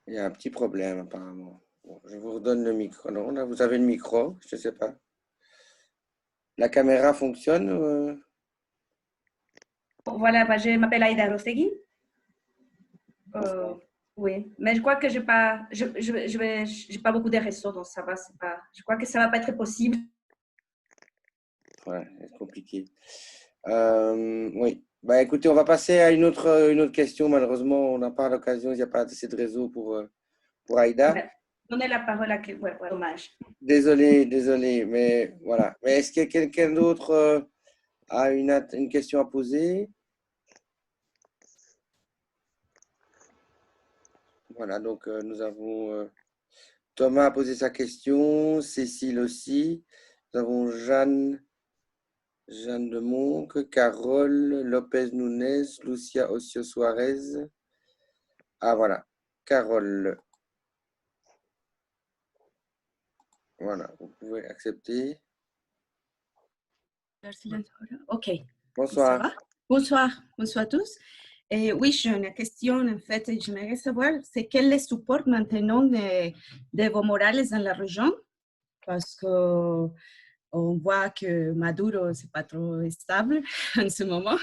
Il y a un petit problème, apparemment. Bon, je vous redonne le micro. Non, là, vous avez le micro, je ne sais pas. La caméra fonctionne Voilà, ben, je m'appelle Aïda Rostegui. Oui, mais je crois que je n'ai pas beaucoup de réseaux, donc ça va. Je crois que ça ne va pas être possible. Ouais, c'est compliqué. Oui. Bah, écoutez, on va passer à une autre question. Malheureusement, on n'a pas l'occasion, il n'y a pas assez de réseau pour Aïda. Ouais. Donnez la parole à quelqu'un. Ouais, dommage. Désolé, mais voilà. Mais est-ce qu'il y a quelqu'un d'autre a une question à poser? Voilà, donc nous avons Thomas a posé sa question, Cécile aussi. Nous avons Jeanne de Monque, Carole Lopez Nunez, Lucia Ocio Suarez. Ah voilà, Carole. Voilà, vous pouvez accepter. Ok. Bonsoir. Bonsoir à tous. Oui, j'ai une question. En fait, j'aimerais savoir, c'est quel est le support maintenant d'Evo Morales dans la région? Parce qu'on voit que Maduro, c'est pas trop stable en ce moment.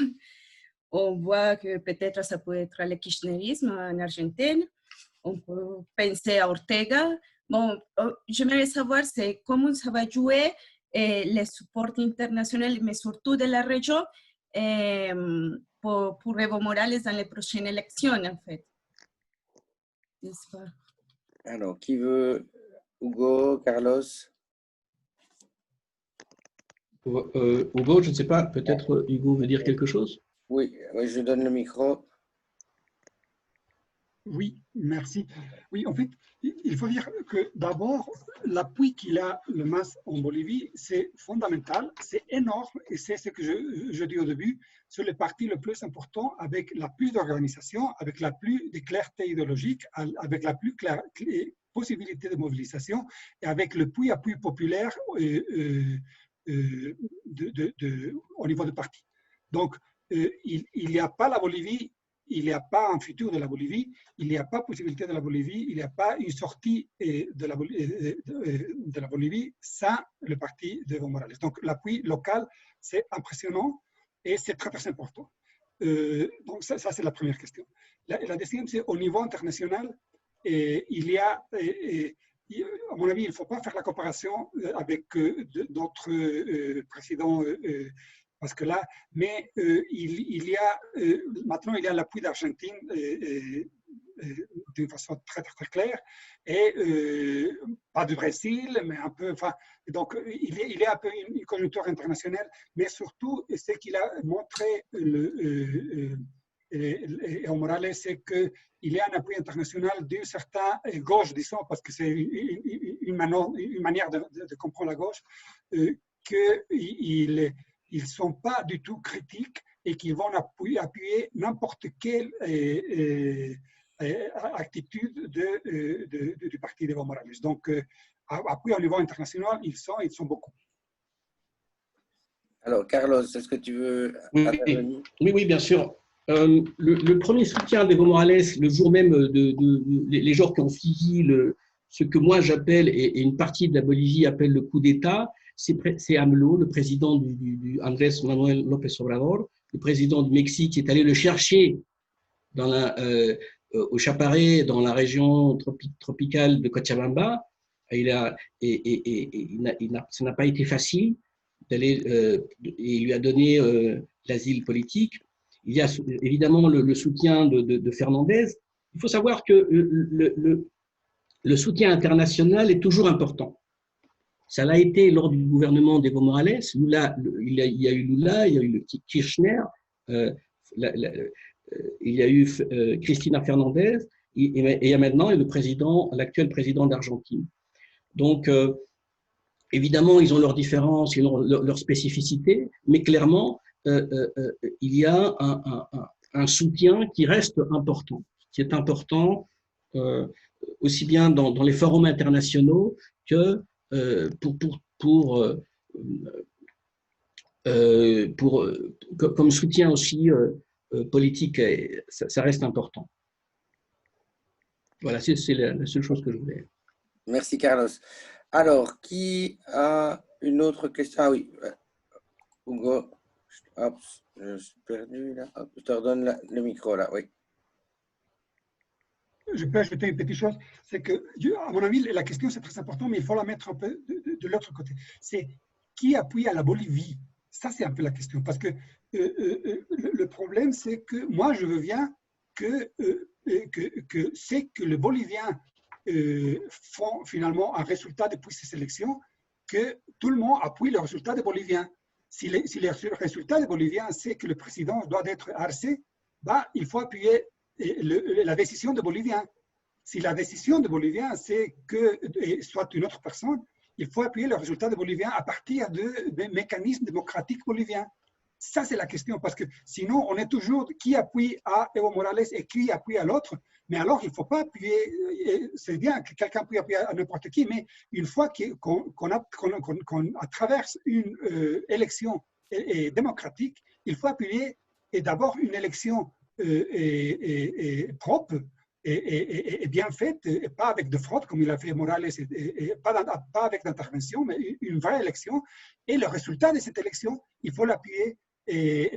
On voit que peut-être ça peut être le kirchnerisme en Argentine. On peut penser à Ortega. Bon, j'aimerais savoir comment ça va jouer le support international, mais surtout de la région, pour Evo Morales dans les prochaines élections, en fait. Alors, qui veut? Hugo, Carlos? Hugo, je ne sais pas, peut-être Hugo veut dire quelque chose? Oui, oui, je donne le micro. Oui, merci. Oui, en fait, il faut dire que d'abord, l'appui qu'il a, le MAS en Bolivie, c'est fondamental, c'est énorme, et c'est ce que je dis au début, c'est le parti le plus important, avec la plus d'organisation, avec la plus de clarté idéologique, avec la plus claire possibilité de mobilisation, et avec le plus appui populaire au niveau du parti. Donc, il n'y a pas la Bolivie, il n'y a pas un futur de la Bolivie, il n'y a pas possibilité de la Bolivie, il n'y a pas une sortie de la Bolivie sans le parti d'Evo Morales. Donc l'appui local, c'est impressionnant et c'est très, très important. Donc ça c'est la première question. La deuxième, c'est au niveau international, il y a, à mon avis, il ne faut pas faire la comparaison avec d'autres présidents parce que là, mais il y a, maintenant, il y a l'appui d'Argentine d'une façon très, très, très claire, et pas du Brésil, mais un peu, enfin, donc il y a un peu une conjoncture internationale, mais surtout, ce qu'il a montré Evo Morales, c'est qu'il y a un appui international d'une certaine gauche, disons, parce que c'est une manière de comprendre la gauche, qu'ils ne sont pas du tout critiques et qu'ils vont appuyer n'importe quelle attitude du parti d'Evo Morales. Donc, appui au niveau international, ils sont beaucoup. Alors, Carlos, est-ce que tu veux intervenir? Oui, bien sûr. Le premier soutien d'Evo Morales, le jour même, les jours qui ont suivi ce que moi j'appelle, et une partie de la Bolivie appelle le coup d'État, c'est AMLO, le président du Andrés Manuel López Obrador, le président du Mexique, qui est allé le chercher au Chaparré, dans la région tropicale de Cochabamba. Ça n'a pas été facile d'aller, il lui a donné l'asile politique. Il y a évidemment le soutien de Fernandez. Il faut savoir que le soutien international est toujours important. Ça l'a été lors du gouvernement d'Evo Morales. Lula, il y a eu Lula, il y a eu le Kirchner, il y a eu Cristina Fernandez, et il y a maintenant l'actuel président d'Argentine. Donc, évidemment, ils ont leurs différences, ils ont leurs spécificités, mais clairement, il y a un soutien qui reste important, qui est important aussi bien dans les forums internationaux que comme soutien aussi politique, ça reste important. Voilà, c'est la seule chose que je voulais. Merci, Carlos. Alors, qui a une autre question? Ah oui, Hugo. Hop, je suis perdu là. Hop, je te redonne le micro là, oui. Je peux ajouter une petite chose, c'est que, à mon avis, la question c'est très important, mais il faut la mettre un peu de l'autre côté. C'est qui appuie à la Bolivie? Ça, c'est un peu la question, parce que le problème, c'est que moi, je veux bien que c'est que les Boliviens font finalement un résultat depuis ces élections, que tout le monde appuie le résultat des Boliviens. Si le résultat des Boliviens, c'est que le président doit être arrêté, bah, il faut appuyer la décision des Boliviens. Si la décision des Boliviens, c'est que soit une autre personne, il faut appuyer le résultat des Boliviens à partir des mécanismes démocratiques boliviens. Ça, c'est la question, parce que sinon, on est toujours qui appuie à Evo Morales et qui appuie à l'autre. Mais alors, il ne faut pas appuyer, c'est bien que quelqu'un puisse appuyer à n'importe qui, mais une fois qu'on traverse une élection démocratique, il faut appuyer d'abord une élection propre et bien faite, et pas avec de fraude comme il a fait Morales, pas avec d'intervention, mais une vraie élection. Et le résultat de cette élection, il faut l'appuyer. Et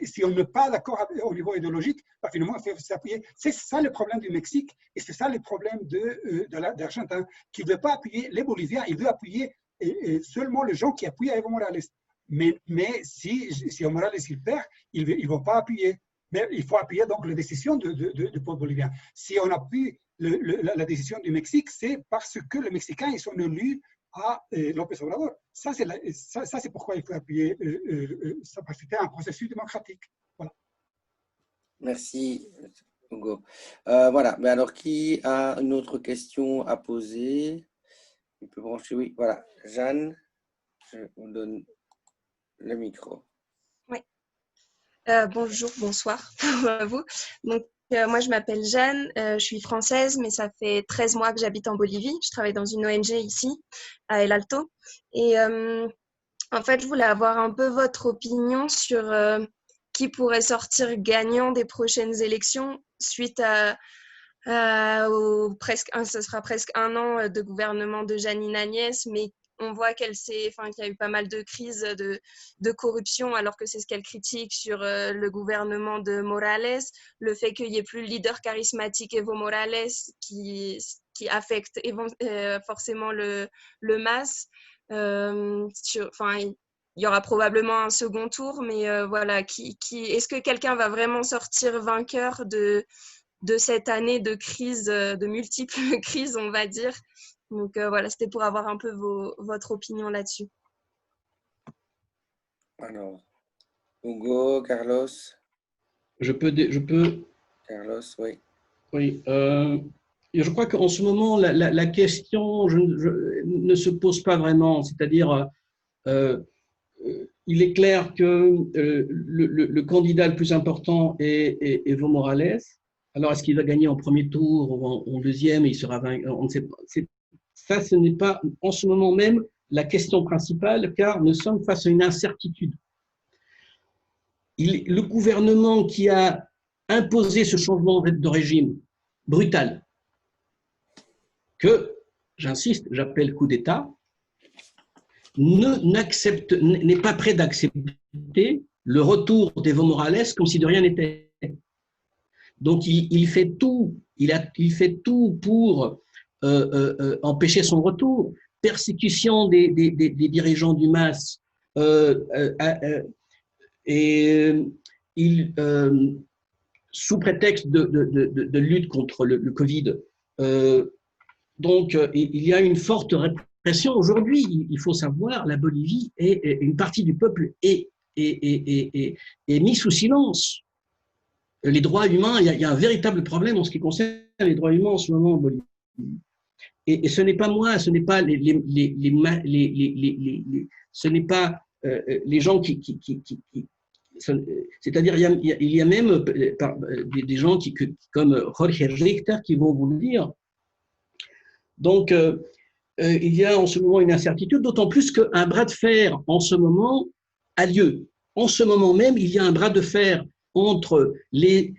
si on n'est pas d'accord au niveau idéologique, bah finalement, il faut s'appuyer. C'est ça le problème du Mexique et c'est ça le problème d'Argentine, qui ne veut pas appuyer les Boliviens, il veut appuyer seulement les gens qui appuient à Evo Morales. Mais si Evo Morales il perd, ils ne vont pas appuyer. Mais il faut appuyer donc la décision du peuple bolivien. Si on appuie la décision du Mexique, c'est parce que les Mexicains ils sont élus à López Obrador. Ça, c'est pourquoi il faut appuyer ça, parce que c'était un processus démocratique. Voilà. Merci, Hugo. Voilà, mais alors qui a une autre question à poser? Il peut brancher, oui, voilà. Jeanne, je vous donne le micro. Oui. Bonjour, bonsoir pour vous. Donc, moi, je m'appelle Jeanne, je suis française, mais ça fait 13 mois que j'habite en Bolivie. Je travaille dans une ONG ici, à El Alto. Et en fait, je voulais avoir un peu votre opinion sur qui pourrait sortir gagnant des prochaines élections suite ça sera presque un an de gouvernement de Janine Agnès, mais on voit qu'il y a eu pas mal de crises de corruption, alors que c'est ce qu'elle critique sur le gouvernement de Morales, le fait qu'il n'y ait plus le leader charismatique Evo Morales qui affecte forcément le MAS. Il y aura probablement un second tour, mais voilà, est-ce que quelqu'un va vraiment sortir vainqueur de cette année de crise, de multiples crises, on va dire. Donc voilà, c'était pour avoir un peu votre opinion là-dessus. Alors, Hugo, Carlos. Je peux. Carlos, oui. Oui. Je crois qu'en ce moment, la question ne se pose pas vraiment. C'est-à-dire, il est clair que le candidat le plus important est Evo Morales. Alors, est-ce qu'il va gagner en premier tour ou en deuxième et il sera vainqueur? On ne sait pas. Ça, ce n'est pas en ce moment même la question principale, car nous sommes face à une incertitude. Le gouvernement qui a imposé ce changement de régime brutal, que, j'insiste, j'appelle coup d'État, n'est pas prêt d'accepter le retour d'Evo Morales comme si de rien n'était. Donc, il fait tout pour empêcher son retour, persécution des dirigeants du MAS, sous prétexte de lutte contre le Covid. Donc, il y a une forte répression. Aujourd'hui, il faut savoir, la Bolivie et une partie du peuple est mise sous silence. Les droits humains, il y a un véritable problème en ce qui concerne les droits humains en ce moment en Bolivie. Et ce n'est pas moi, ce n'est pas ce n'est pas les gens c'est-à-dire il y a même des gens comme Jorge Richter qui vont vous le dire. Donc il y a en ce moment une incertitude, d'autant plus qu'un bras de fer en ce moment a lieu. En ce moment même, il y a un bras de fer entre les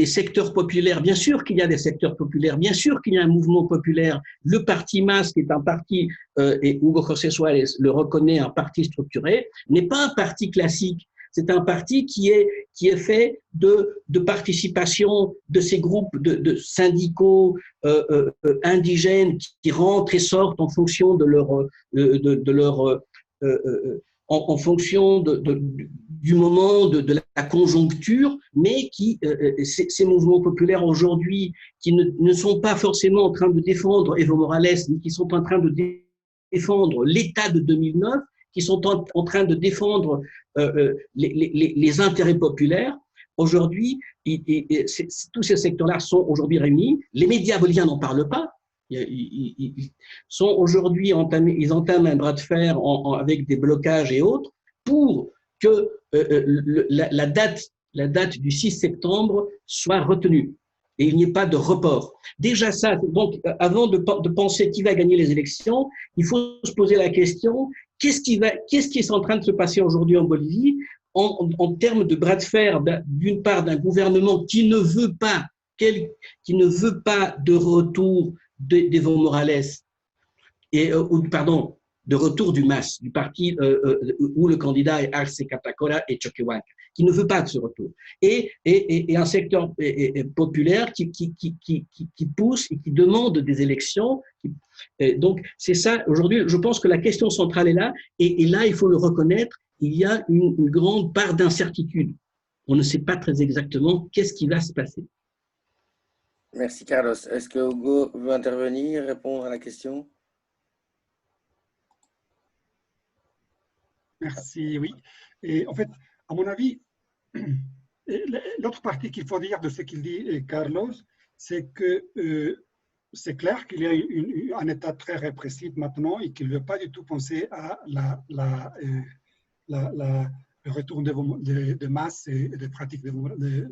secteurs populaires. Bien sûr qu'il y a des secteurs populaires, bien sûr qu'il y a un mouvement populaire. Le parti MAS, qui est un parti, et Hugo José Suárez le reconnaît, un parti structuré, n'est pas un parti classique. C'est un parti qui est fait de participation de ces groupes de syndicaux indigènes qui rentrent et sortent en fonction en fonction du moment, de la conjoncture, mais ces mouvements populaires aujourd'hui, qui ne sont pas forcément en train de défendre Evo Morales, mais qui sont en train de défendre l'État de 2009, qui sont en train de défendre les intérêts populaires. Aujourd'hui, tous ces secteurs-là sont aujourd'hui réunis. Les médias boliviens n'en parlent pas. Ils sont aujourd'hui ils entament un bras de fer avec des blocages et autres pour que la date du 6 septembre soit retenue et il n'y ait pas de report. Déjà ça, donc avant de penser qui va gagner les élections, il faut se poser la question, qu'est-ce qui est en train de se passer aujourd'hui en Bolivie en termes de bras de fer, d'une part d'un gouvernement qui ne veut pas de retour d'Evo Morales, de retour du MAS, du parti où le candidat est Arce Catacora et Choquehuanca, qui ne veut pas de ce retour. Et un secteur populaire qui pousse et qui demande des élections, Et donc, c'est ça, aujourd'hui, je pense que la question centrale est là, et là, il faut le reconnaître, il y a une grande part d'incertitude. On ne sait pas très exactement qu'est-ce qui va se passer. Merci, Carlos. Est-ce que Hugo veut intervenir, répondre à la question? Merci, oui. Et en fait, à mon avis, l'autre partie qu'il faut dire de ce qu'il dit Carlos, c'est que c'est clair qu'il y a un État très répressif maintenant et qu'il ne veut pas du tout penser à le retour de masse et de pratiques de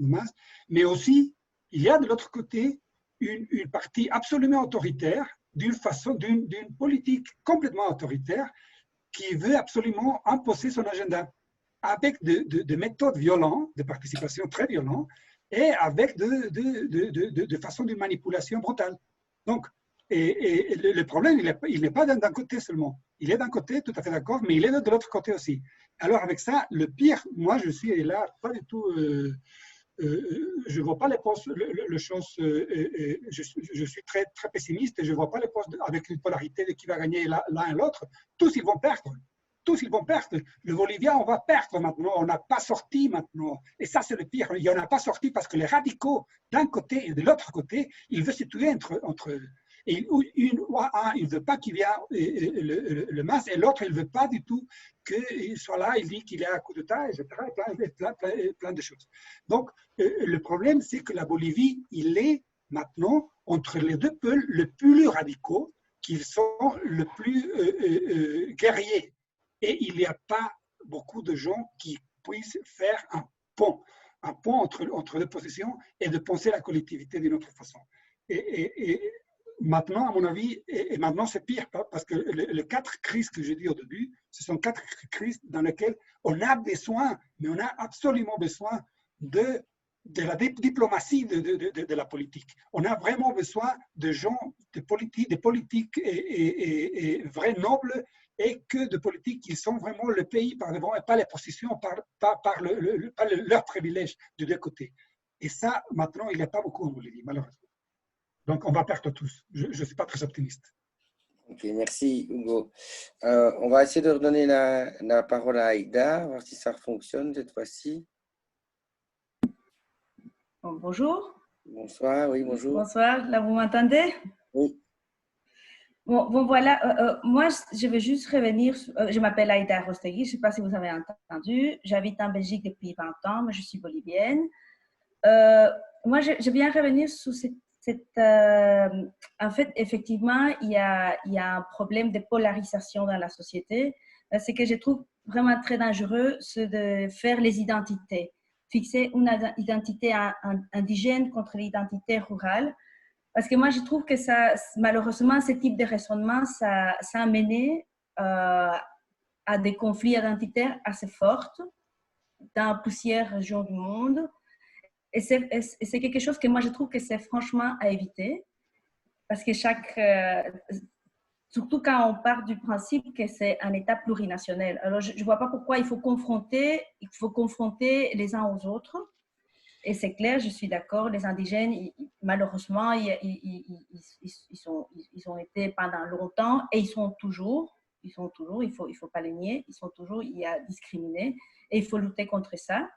masse. Mais aussi, il y a de l'autre côté une partie absolument autoritaire, d'une politique complètement autoritaire qui veut absolument imposer son agenda avec des méthodes violentes, de participation très violentes, et avec de façon de manipulation brutale. Donc, et le problème, il n'est pas d'un côté seulement. Il est d'un côté, tout à fait d'accord, mais il est de l'autre côté aussi. Alors, avec ça, le pire, moi, je suis là pas du tout... je ne vois pas les choses, je suis très, très pessimiste et je ne vois pas les postes avec une polarité de qui va gagner l'un et l'autre. Tous, ils vont perdre. Tous, ils vont perdre. Le Bolivien, on va perdre maintenant. On n'a pas sorti maintenant. Et ça, c'est le pire. Il n'y en a pas sorti parce que les radicaux, d'un côté et de l'autre côté, ils veulent se tuer entre eux. Et un, il ne veut pas qu'il y ait le MAS, et l'autre, il ne veut pas du tout qu'il soit là, il dit qu'il est à coup d'État, etc., plein de choses. Donc, le problème, c'est que la Bolivie, il est maintenant entre les deux pôles les plus radicaux, qui sont le plus guerriers. Et il n'y a pas beaucoup de gens qui puissent faire un pont entre les positions et de penser la collectivité d'une autre façon. Et maintenant, à mon avis, et maintenant c'est pire, parce que les 4 crises que j'ai dit au début, ce sont 4 crises dans lesquelles on a besoin, mais on a absolument besoin de la diplomatie de la politique. On a vraiment besoin de gens, de politiques et vrais nobles, et que de politiques qui sont vraiment le pays par devant et pas les positions, par leur privilège de deux côtés. Et ça, maintenant, il n'y a pas beaucoup en Bolivie, malheureusement. Donc, on va perdre tous. Je ne suis pas très optimiste. Ok, merci Hugo. On va essayer de redonner la parole à Aïda, voir si ça fonctionne cette fois-ci. Bonjour. Bonsoir, oui, bonjour. Bonsoir, là vous m'entendez? Oui. Bon voilà, moi je vais juste revenir, je m'appelle Aïda Rostegui, je ne sais pas si vous avez entendu, j'habite en Belgique depuis 20 ans, mais je suis bolivienne. Moi je viens revenir sur en fait, effectivement, il y a un problème de polarisation dans la société. Ce que je trouve vraiment très dangereux, c'est de faire les identités. Fixer une identité indigène contre l'identité rurale. Parce que moi, je trouve que ça, malheureusement, ce type de raisonnement, ça a mené à des conflits identitaires assez forts dans plusieurs régions du monde. Et c'est quelque chose que moi, je trouve que c'est franchement à éviter. Parce que surtout quand on part du principe que c'est un État plurinational. Alors, je ne vois pas pourquoi il faut confronter les uns aux autres. Et c'est clair, je suis d'accord, les indigènes, malheureusement, ils ont été pendant longtemps et ils sont toujours, il ne faut pas les nier, il y a discriminés et il faut lutter contre ça.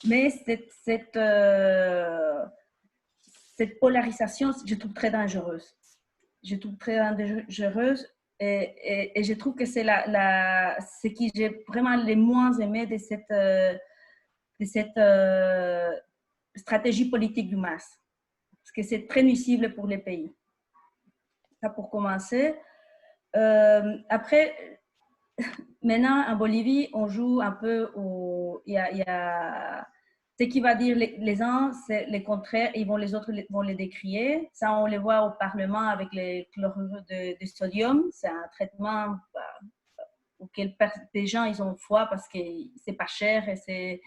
Mais cette polarisation, je trouve très dangereuse. Et je trouve que c'est ce que j'ai vraiment le moins aimé de cette stratégie politique du MAS. Parce que c'est très nuisible pour les pays. Ça pour commencer. Après, maintenant, en Bolivie, on joue un peu il y a ce qui va dire les uns, c'est le contraire, et les autres vont les décrier. Ça, on les voit au Parlement avec les chlorures de sodium. C'est un traitement auquel des gens ils ont foi parce que c'est pas cher et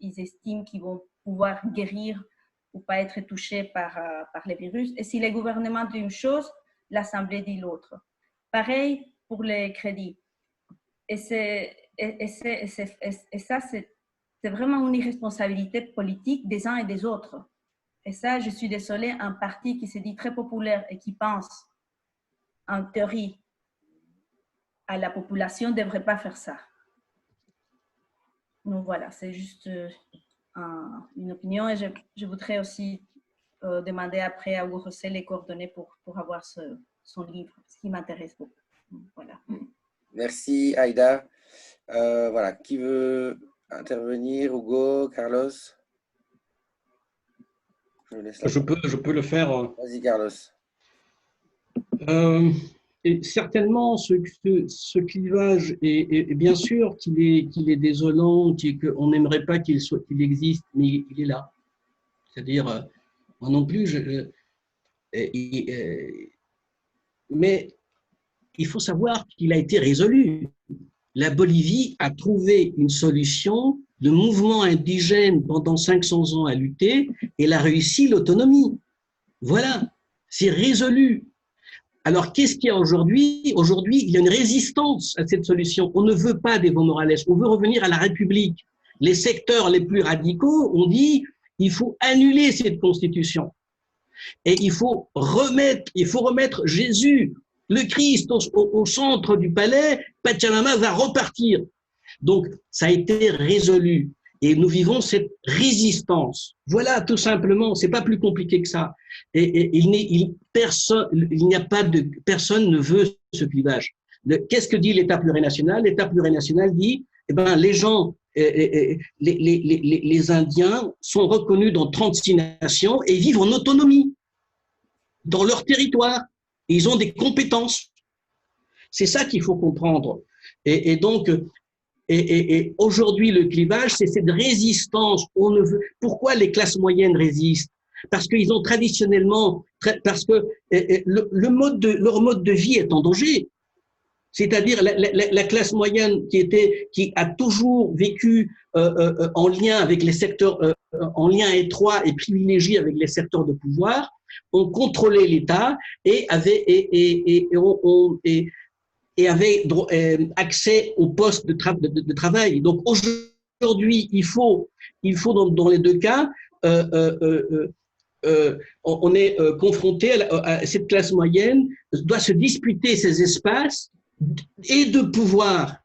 ils estiment qu'ils vont pouvoir guérir ou pas être touchés par les virus. Et si le gouvernement dit une chose, l'Assemblée dit l'autre. Pareil pour les crédits. Et ça, c'est vraiment une irresponsabilité politique des uns et des autres. Et ça, je suis désolée, un parti qui se dit très populaire et qui pense en théorie, à la population, ne devrait pas faire ça. Donc voilà, c'est juste une opinion et je voudrais aussi demander après à Hugo José les coordonnées pour avoir son livre, ce qui m'intéresse beaucoup. Voilà. Merci Aïda. Voilà, qui veut intervenir? Hugo, Carlos? Je peux le faire. Vas-y Carlos. Et certainement, ce clivage est bien sûr qu'il est désolant, qu'on n'aimerait pas qu'il existe, mais il est là. C'est-à-dire, moi non plus, mais il faut savoir qu'il a été résolu. La Bolivie a trouvé une solution, le mouvement indigène pendant 500 ans a lutté, et elle a réussi l'autonomie. Voilà, c'est résolu. Alors, qu'est-ce qu'il y a aujourd'hui? Aujourd'hui, il y a une résistance à cette solution. On ne veut pas d'Evo Morales, on veut revenir à la République. Les secteurs les plus radicaux ont dit il faut annuler cette constitution. Et il faut remettre Jésus, le Christ, au centre du palais. Pachamama va repartir. Donc, ça a été résolu. Et nous vivons cette résistance. Voilà, tout simplement, c'est pas plus compliqué que ça. Personne ne veut ce clivage. Qu'est-ce que dit l'État plurinational? L'État plurinational dit, eh ben, les gens, les Indiens sont reconnus dans 36 nations et vivent en autonomie dans leur territoire. Et ils ont des compétences. C'est ça qu'il faut comprendre. Et donc, aujourd'hui, le clivage, c'est cette résistance. Pourquoi les classes moyennes résistent? Parce qu'ils ont traditionnellement, parce que leur mode de vie est en danger. C'est-à-dire la classe moyenne qui a toujours vécu en lien avec les secteurs, en lien étroit et privilégié avec les secteurs de pouvoir, ont contrôlé l'État et avaient accès aux postes de travail. Donc aujourd'hui, il faut dans les deux cas, on est confronté à cette classe moyenne, doit se disputer ces espaces et de pouvoir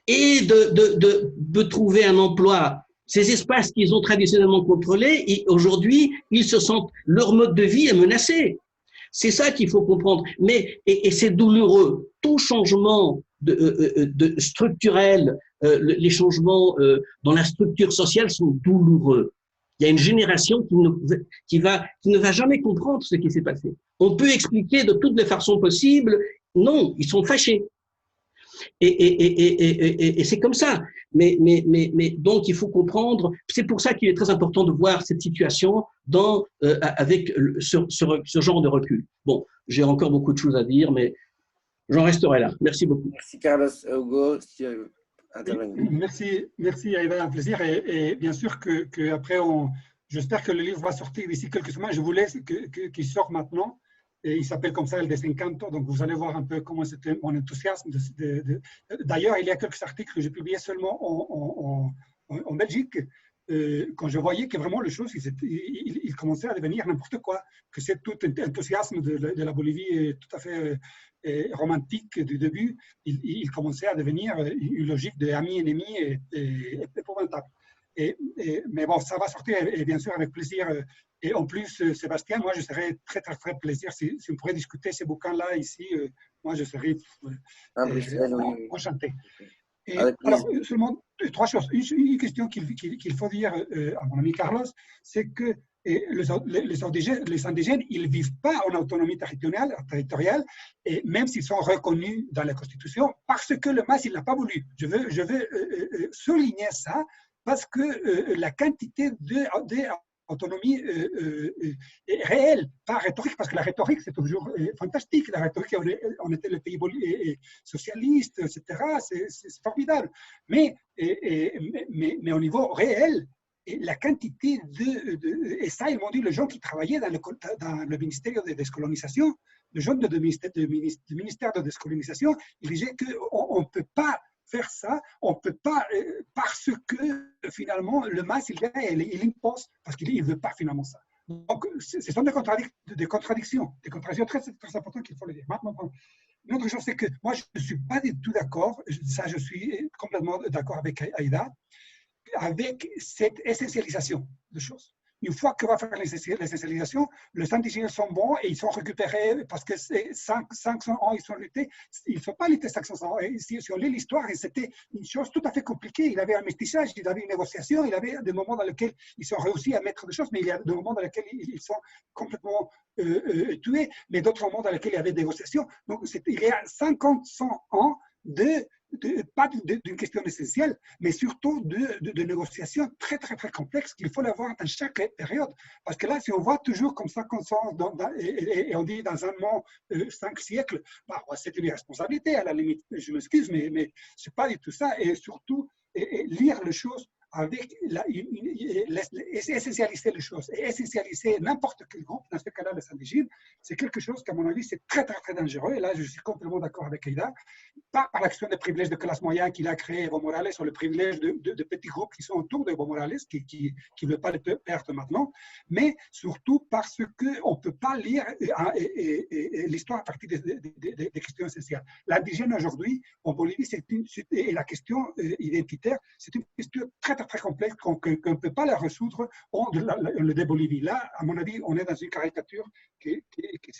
et de trouver un emploi. Ces espaces qu'ils ont traditionnellement contrôlés, et aujourd'hui, ils se sentent, leur mode de vie est menacé. C'est ça qu'il faut comprendre. Et c'est douloureux. Tout changement structurel, les changements dans la structure sociale sont douloureux. Il y a une génération qui ne va jamais comprendre ce qui s'est passé. On peut expliquer de toutes les façons possibles. Non, ils sont fâchés. Et c'est comme ça. Mais donc, il faut comprendre. C'est pour ça qu'il est très important de voir cette situation avec ce genre de recul. Bon, j'ai encore beaucoup de choses à dire, mais j'en resterai là. Merci beaucoup. Merci, Carlos. Hugo, Merci, Aïda, un plaisir. Et bien sûr qu'après, j'espère que le livre va sortir d'ici quelques semaines. Je voulais qu'il sorte maintenant. Et il s'appelle comme ça El Desencanto, donc vous allez voir un peu comment c'était mon enthousiasme. D'ailleurs, il y a quelques articles que j'ai publiés seulement en Belgique, quand je voyais que vraiment les choses, il commençait à devenir n'importe quoi, que c'est tout enthousiasme de la Bolivie tout à fait romantique du début, il commençait à devenir une logique d'ami-ennemi épouvantable. Mais bon, ça va sortir, et bien sûr avec plaisir. Et en plus, Sébastien, moi, je serais très, très, très plaisir si on pourrait discuter ces bouquins-là ici. Moi, je serais enchanté. Alors, seulement trois choses. Une question qu'il faut dire à mon ami Carlos, c'est que les indigènes, ils ne vivent pas en autonomie territoriale, et même s'ils sont reconnus dans la Constitution, parce que le MAS, il n'a pas voulu. Je veux souligner ça, parce que la quantité d'autonomie réelle, pas rhétorique, parce que la rhétorique, c'est toujours fantastique. La rhétorique, on était le pays socialiste, etc. C'est formidable. Mais au niveau réel, la quantité et ça, ils m'ont dit, les gens qui travaillaient dans le ministère de décolonisation, les gens du ministère de décolonisation, ils disaient qu'on ne peut pas faire ça, on ne peut pas, parce que finalement le MAS, il impose, parce qu'il ne veut pas finalement ça. Donc, ce sont des contradictions très, très importantes qu'il faut le dire. Maintenant, une autre chose, c'est que moi, je ne suis pas du tout d'accord, ça je suis complètement d'accord avec Aïda, avec cette essentialisation de choses. Une fois qu'on va faire l'essentialisation, les indigènes sont bons et ils sont récupérés parce que 500 ans, ils sont luttés. Ils ne sont pas luttés 500 ans. Et si on lit l'histoire, c'était une chose tout à fait compliquée. Il y avait un métissage, il y avait une négociation, il y avait des moments dans lesquels ils ont réussi à mettre des choses, mais il y a des moments dans lesquels ils sont complètement tués, mais d'autres moments dans lesquels il y avait des négociations. Donc, il y a 50, 100 ans pas d'une question essentielle, mais surtout de négociations très, très, très complexes qu'il faut l'avoir dans chaque période. Parce que là, si on voit toujours comme ça, et on dit dans un moment 5 siècles, bah, c'est une irresponsabilité, à la limite, je m'excuse, mais ce n'est pas du tout ça. Et surtout, lire les choses avec essentialiser les choses et essentialiser n'importe quel groupe, dans ce cas-là, les indigènes, c'est quelque chose qu'à mon avis, c'est très, très, très dangereux. Et là, je suis complètement d'accord avec Aïda. Pas par l'action des privilèges de classe moyenne qu'il a créé Evo Morales, ou le privilège de petits groupes qui sont autour d'Evo Morales, qui ne veulent pas les perdre maintenant, mais surtout parce qu'on ne peut pas lire l'histoire à partir des questions essentielles. L'indigène aujourd'hui, en Bolivie, et la question identitaire, c'est une question très, très complexe qu'on ne peut pas la résoudre en le Bolivie. Là, à mon avis, on est dans une caricature qui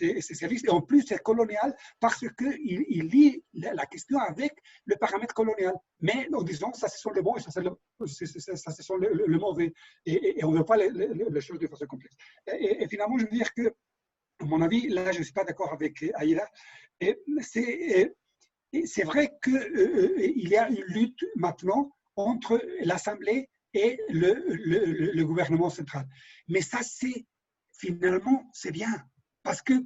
est essentialiste et en plus c'est colonial parce qu'il lie la question avec le paramètre colonial. Mais en disant ça, ce sont le bon et ça, ce sont le mauvais. Et on ne veut pas les choses de façon complexe. Et finalement, je veux dire que, à mon avis, là, je ne suis pas d'accord avec Aïda. C'est vrai qu'il y a une lutte maintenant entre l'Assemblée et le gouvernement central. Mais ça, finalement, c'est bien.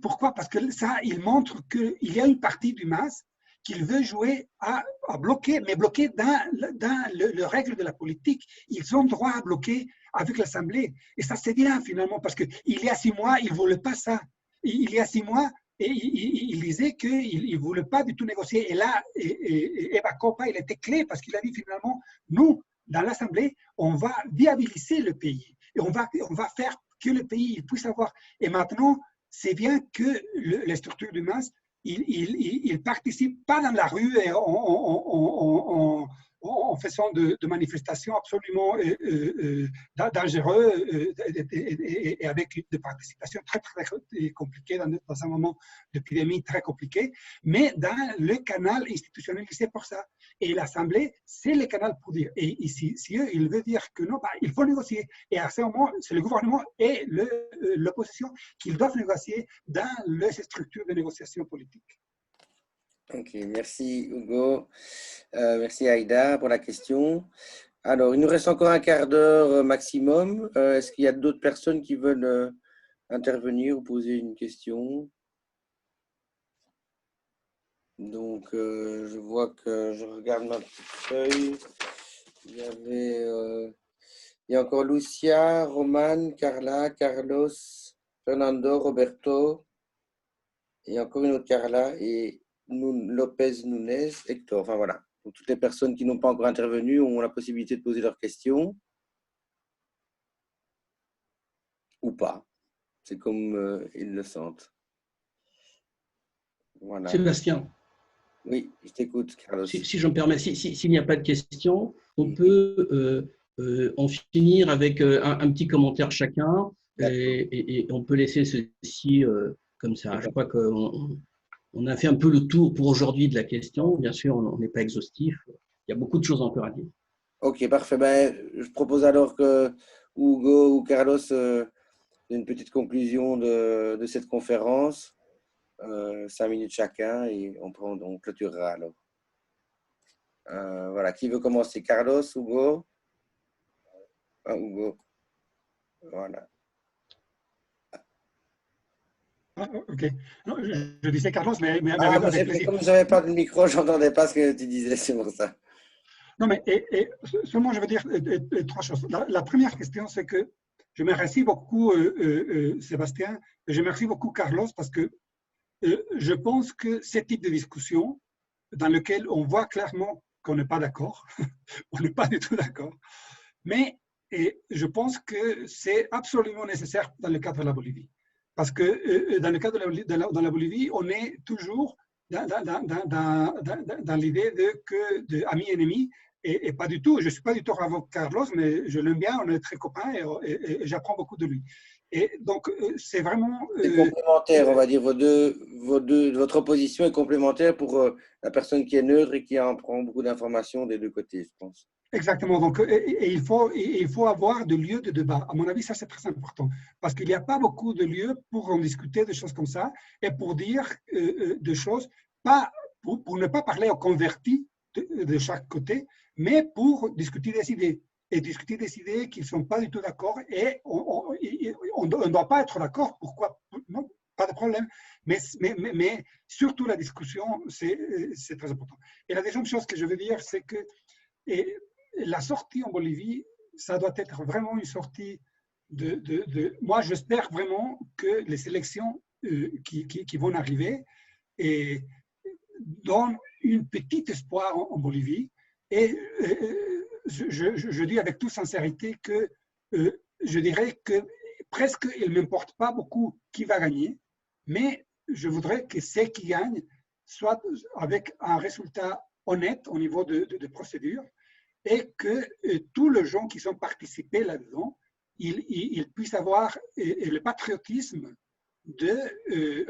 Pourquoi? Parce que ça, il montre qu'il y a une partie du MAS qu'il veut jouer à bloquer, mais bloquer dans le règle de la politique. Ils ont droit à bloquer avec l'Assemblée. Et ça, c'est bien, finalement, parce qu'il y a 6 mois, ils ne voulaient pas ça. Il y a 6 mois, et il disait qu'il ne voulait pas du tout négocier. Et là, Eva Coppa, il était clé parce qu'il a dit finalement, nous, dans l'Assemblée, on va viabiliser le pays. Et on va faire que le pays puisse avoir. Et maintenant, c'est bien que les structures du MAS, ils participent pas dans la rue et en faisant de manifestations absolument dangereuses et avec des participations très, très compliquées dans un moment d'épidémie très compliqué, mais dans le canal institutionnalisé pour ça. Et l'Assemblée, c'est le canal pour dire. Et si eux, ils veulent dire que non, bah, il faut négocier. Et à ce moment, c'est le gouvernement et l'opposition qui doivent négocier dans les structures de négociation politique. Ok, merci Hugo. Merci Aïda pour la question. Alors, il nous reste encore un quart d'heure maximum. Est-ce qu'il y a d'autres personnes qui veulent intervenir ou poser une question? Donc, je vois que je regarde ma petite feuille. Il y a encore Lucia, Roman, Carla, Carlos, Fernando, Roberto. Et encore une autre Carla et Lopez Nunes, Hector. Enfin voilà. Donc, toutes les personnes qui n'ont pas encore intervenu ont la possibilité de poser leurs questions. Ou pas. C'est comme ils le sentent. Voilà. Sébastien. Oui, je t'écoute, Carlos. Si je me permets, s'il n'y a pas de questions, on peut en finir avec un petit commentaire chacun et on peut laisser ceci comme ça. Je crois qu'on a fait un peu le tour pour aujourd'hui de la question. Bien sûr, on n'est pas exhaustif. Il y a beaucoup de choses encore à dire. Ok, parfait. Je propose alors que Hugo ou Carlos aient une petite conclusion de cette conférence. 5 minutes chacun et on clôturera alors. Voilà, qui veut commencer? Carlos, Hugo? Hugo. Voilà. Ok. Non, je disais Carlos, mais comme je n'avais pas de micro, je n'entendais pas ce que tu disais, c'est pour ça. Non, mais seulement je veux dire 3 choses. La première question, c'est que je remercie beaucoup Sébastien, et je remercie beaucoup Carlos parce que je pense que ce type de discussion dans lequel on voit clairement qu'on n'est pas d'accord, on n'est pas du tout d'accord, mais Et je pense que c'est absolument nécessaire dans le cadre de la Bolivie. Parce que dans le cadre de la Bolivie, on est toujours dans l'idée d'amis-ennemis. Et pas du tout, je ne suis pas du tout avec Carlos, mais je l'aime bien, on est très copains et j'apprends beaucoup de lui. Et donc, c'est vraiment… C'est complémentaire, on va dire, votre opposition est complémentaire pour la personne qui est neutre et qui en prend beaucoup d'informations des deux côtés, je pense. Exactement, donc il faut avoir des lieux de débat. À mon avis, ça c'est très important, parce qu'il n'y a pas beaucoup de lieux pour en discuter des choses comme ça et pour dire des choses, pas, pour ne pas parler aux convertis de chaque côté, mais pour discuter des idées. Et discuter des idées qui ne sont pas du tout d'accord et on ne doit pas être d'accord. Pourquoi? Non, pas de problème. Mais surtout la discussion, c'est très important. Et la deuxième chose que je veux dire, c'est que la sortie en Bolivie, ça doit être vraiment une sortie moi, j'espère vraiment que les élections qui vont arriver donnent un petit espoir en Bolivie. Et je dis avec toute sincérité que je dirais que presque il ne m'importe pas beaucoup qui va gagner, mais je voudrais que ceux qui gagnent soient avec un résultat honnête au niveau de procédure et que tous les gens qui sont participés là-dedans, ils puissent avoir le patriotisme de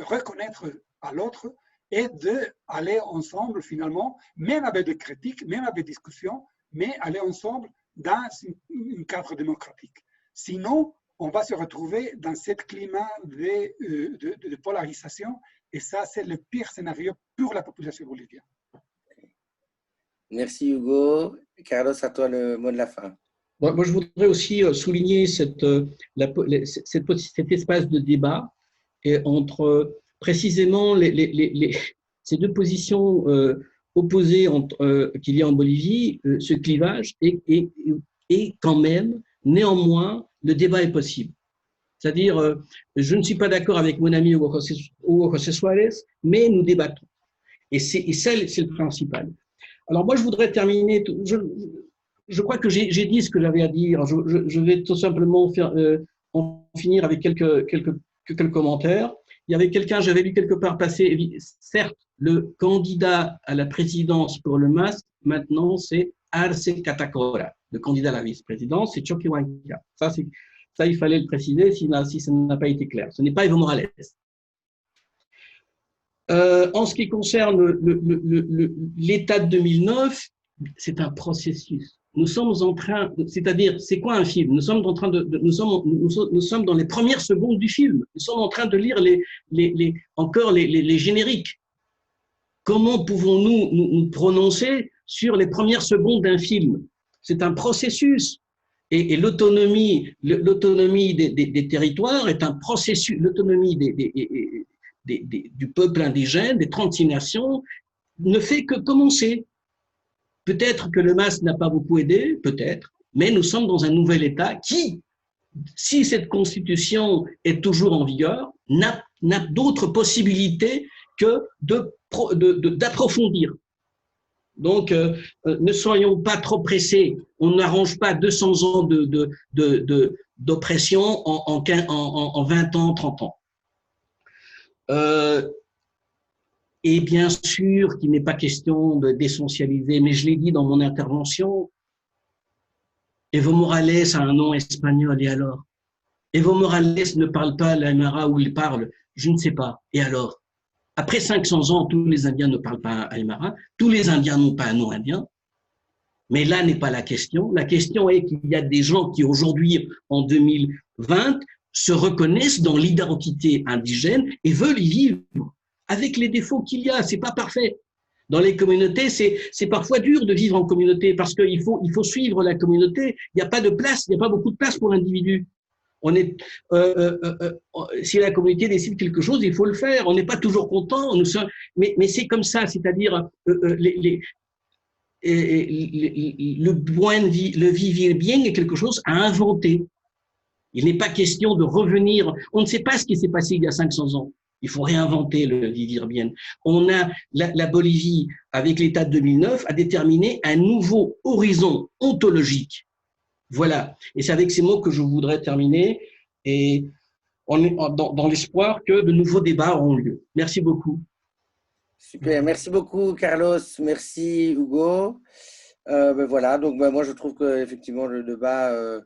reconnaître à l'autre et d'aller ensemble finalement, même avec des critiques, même avec des discussions, mais aller ensemble dans un cadre démocratique. Sinon, on va se retrouver dans ce climat de polarisation et ça, c'est le pire scénario pour la population bolivienne. Merci Hugo. Carlos, à toi le mot de la fin. Moi, je voudrais aussi souligner cet espace de débat entre précisément ces deux positions opposées qu'il y a en Bolivie, ce clivage, et quand même, néanmoins, le débat est possible. C'est-à-dire, je ne suis pas d'accord avec mon ami Hugo José Suárez, mais nous débattons. Et c'est le principal. Alors moi, je voudrais terminer, je crois que j'ai dit ce que j'avais à dire. Je vais tout simplement en finir avec quelques commentaires. Il y avait quelqu'un, j'avais lu quelque part passer, certes, le candidat à la présidence pour le MAS, maintenant, c'est Arce Catacora. Le candidat à la vice-présidence, c'est Choquehuanca. Ça, il fallait le préciser si ça n'a pas été clair. Ce n'est pas Evo Morales. En ce qui concerne l'État de 2009, c'est un processus. Nous sommes en train, c'est-à-dire, c'est quoi un film? Nous sommes nous sommes dans les premières secondes du film. Nous sommes en train de lire encore les génériques. Comment pouvons-nous nous prononcer sur les premières secondes d'un film? C'est un processus. Et l'autonomie des territoires est un processus. L'autonomie du peuple indigène, des 36 nations, ne fait que commencer. Peut-être que le MAS n'a pas beaucoup aidé, peut-être, mais nous sommes dans un nouvel État qui, si cette constitution est toujours en vigueur, n'a d'autre possibilité que d'approfondir. Donc, ne soyons pas trop pressés. On n'arrange pas 200 ans d'oppression en 20 ans, 30 ans. Et bien sûr qu'il n'est pas question d'essentialiser, mais je l'ai dit dans mon intervention, Evo Morales a un nom espagnol, et alors? Evo Morales ne parle pas l'aymara où il parle, je ne sais pas, et alors? Après 500 ans, tous les Indiens ne parlent pas aymara, tous les Indiens n'ont pas un nom indien, mais là n'est pas la question. La question est qu'il y a des gens qui aujourd'hui, en 2020, se reconnaissent dans l'identité indigène et veulent y vivre. Avec les défauts qu'il y a, c'est pas parfait. Dans les communautés, c'est parfois dur de vivre en communauté parce qu'il faut suivre la communauté. Il n'y a pas de place, il n'y a pas beaucoup de place pour l'individu. Si la communauté décide quelque chose, il faut le faire. On n'est pas toujours content, mais c'est comme ça. C'est-à-dire le vivre bien est quelque chose à inventer. Il n'est pas question de revenir. On ne sait pas ce qui s'est passé il y a 500 ans. Il faut réinventer le vivre bien. On a la Bolivie, avec l'État de 2009, a déterminé un nouveau horizon ontologique Voilà. Et c'est avec ces mots que je voudrais terminer et dans l'espoir que de nouveaux débats auront lieu. Merci beaucoup. Super, merci beaucoup Carlos, merci Hugo. Voilà, donc moi je trouve qu'effectivement le débat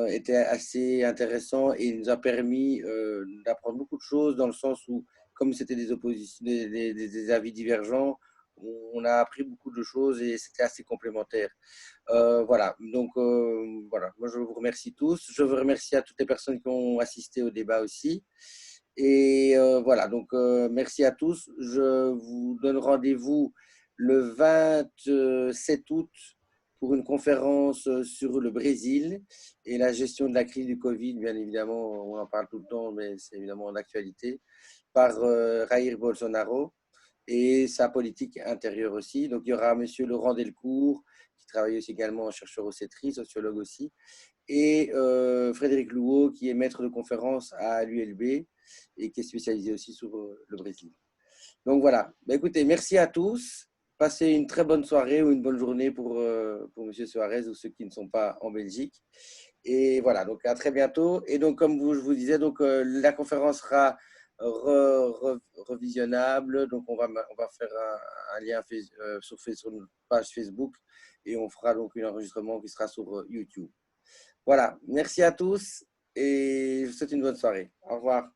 était assez intéressant et il nous a permis d'apprendre beaucoup de choses dans le sens où, comme c'était des oppositions, des avis divergents, on a appris beaucoup de choses et c'était assez complémentaire. Voilà, donc voilà, moi je vous remercie tous. Je veux remercier à toutes les personnes qui ont assisté au débat aussi. Et voilà, donc merci à tous. Je vous donne rendez-vous le 27 août pour une conférence sur le Brésil et la gestion de la crise du Covid. Bien évidemment, on en parle tout le temps, mais c'est évidemment en actualité, par Jair Bolsonaro et sa politique intérieure aussi. Donc, il y aura M. Laurent Delcourt, qui travaille aussi également en chercheur au CETRI, sociologue aussi, et Frédéric Louot, qui est maître de conférence à l'ULB et qui est spécialisé aussi sur le Brésil. Donc voilà, écoutez, merci à tous. Passez une très bonne soirée ou une bonne journée pour M. Soares ou ceux qui ne sont pas en Belgique. Et voilà, donc à très bientôt. Et donc, comme je vous disais, donc, la conférence sera revisionnable. Donc, on va faire un lien sur notre page Facebook et on fera donc un enregistrement qui sera sur YouTube. Voilà, merci à tous et je vous souhaite une bonne soirée. Au revoir.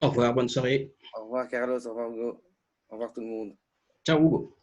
Au revoir, bonne soirée. Au revoir Carlos, au revoir Hugo, au revoir tout le monde. Ciao Hugo.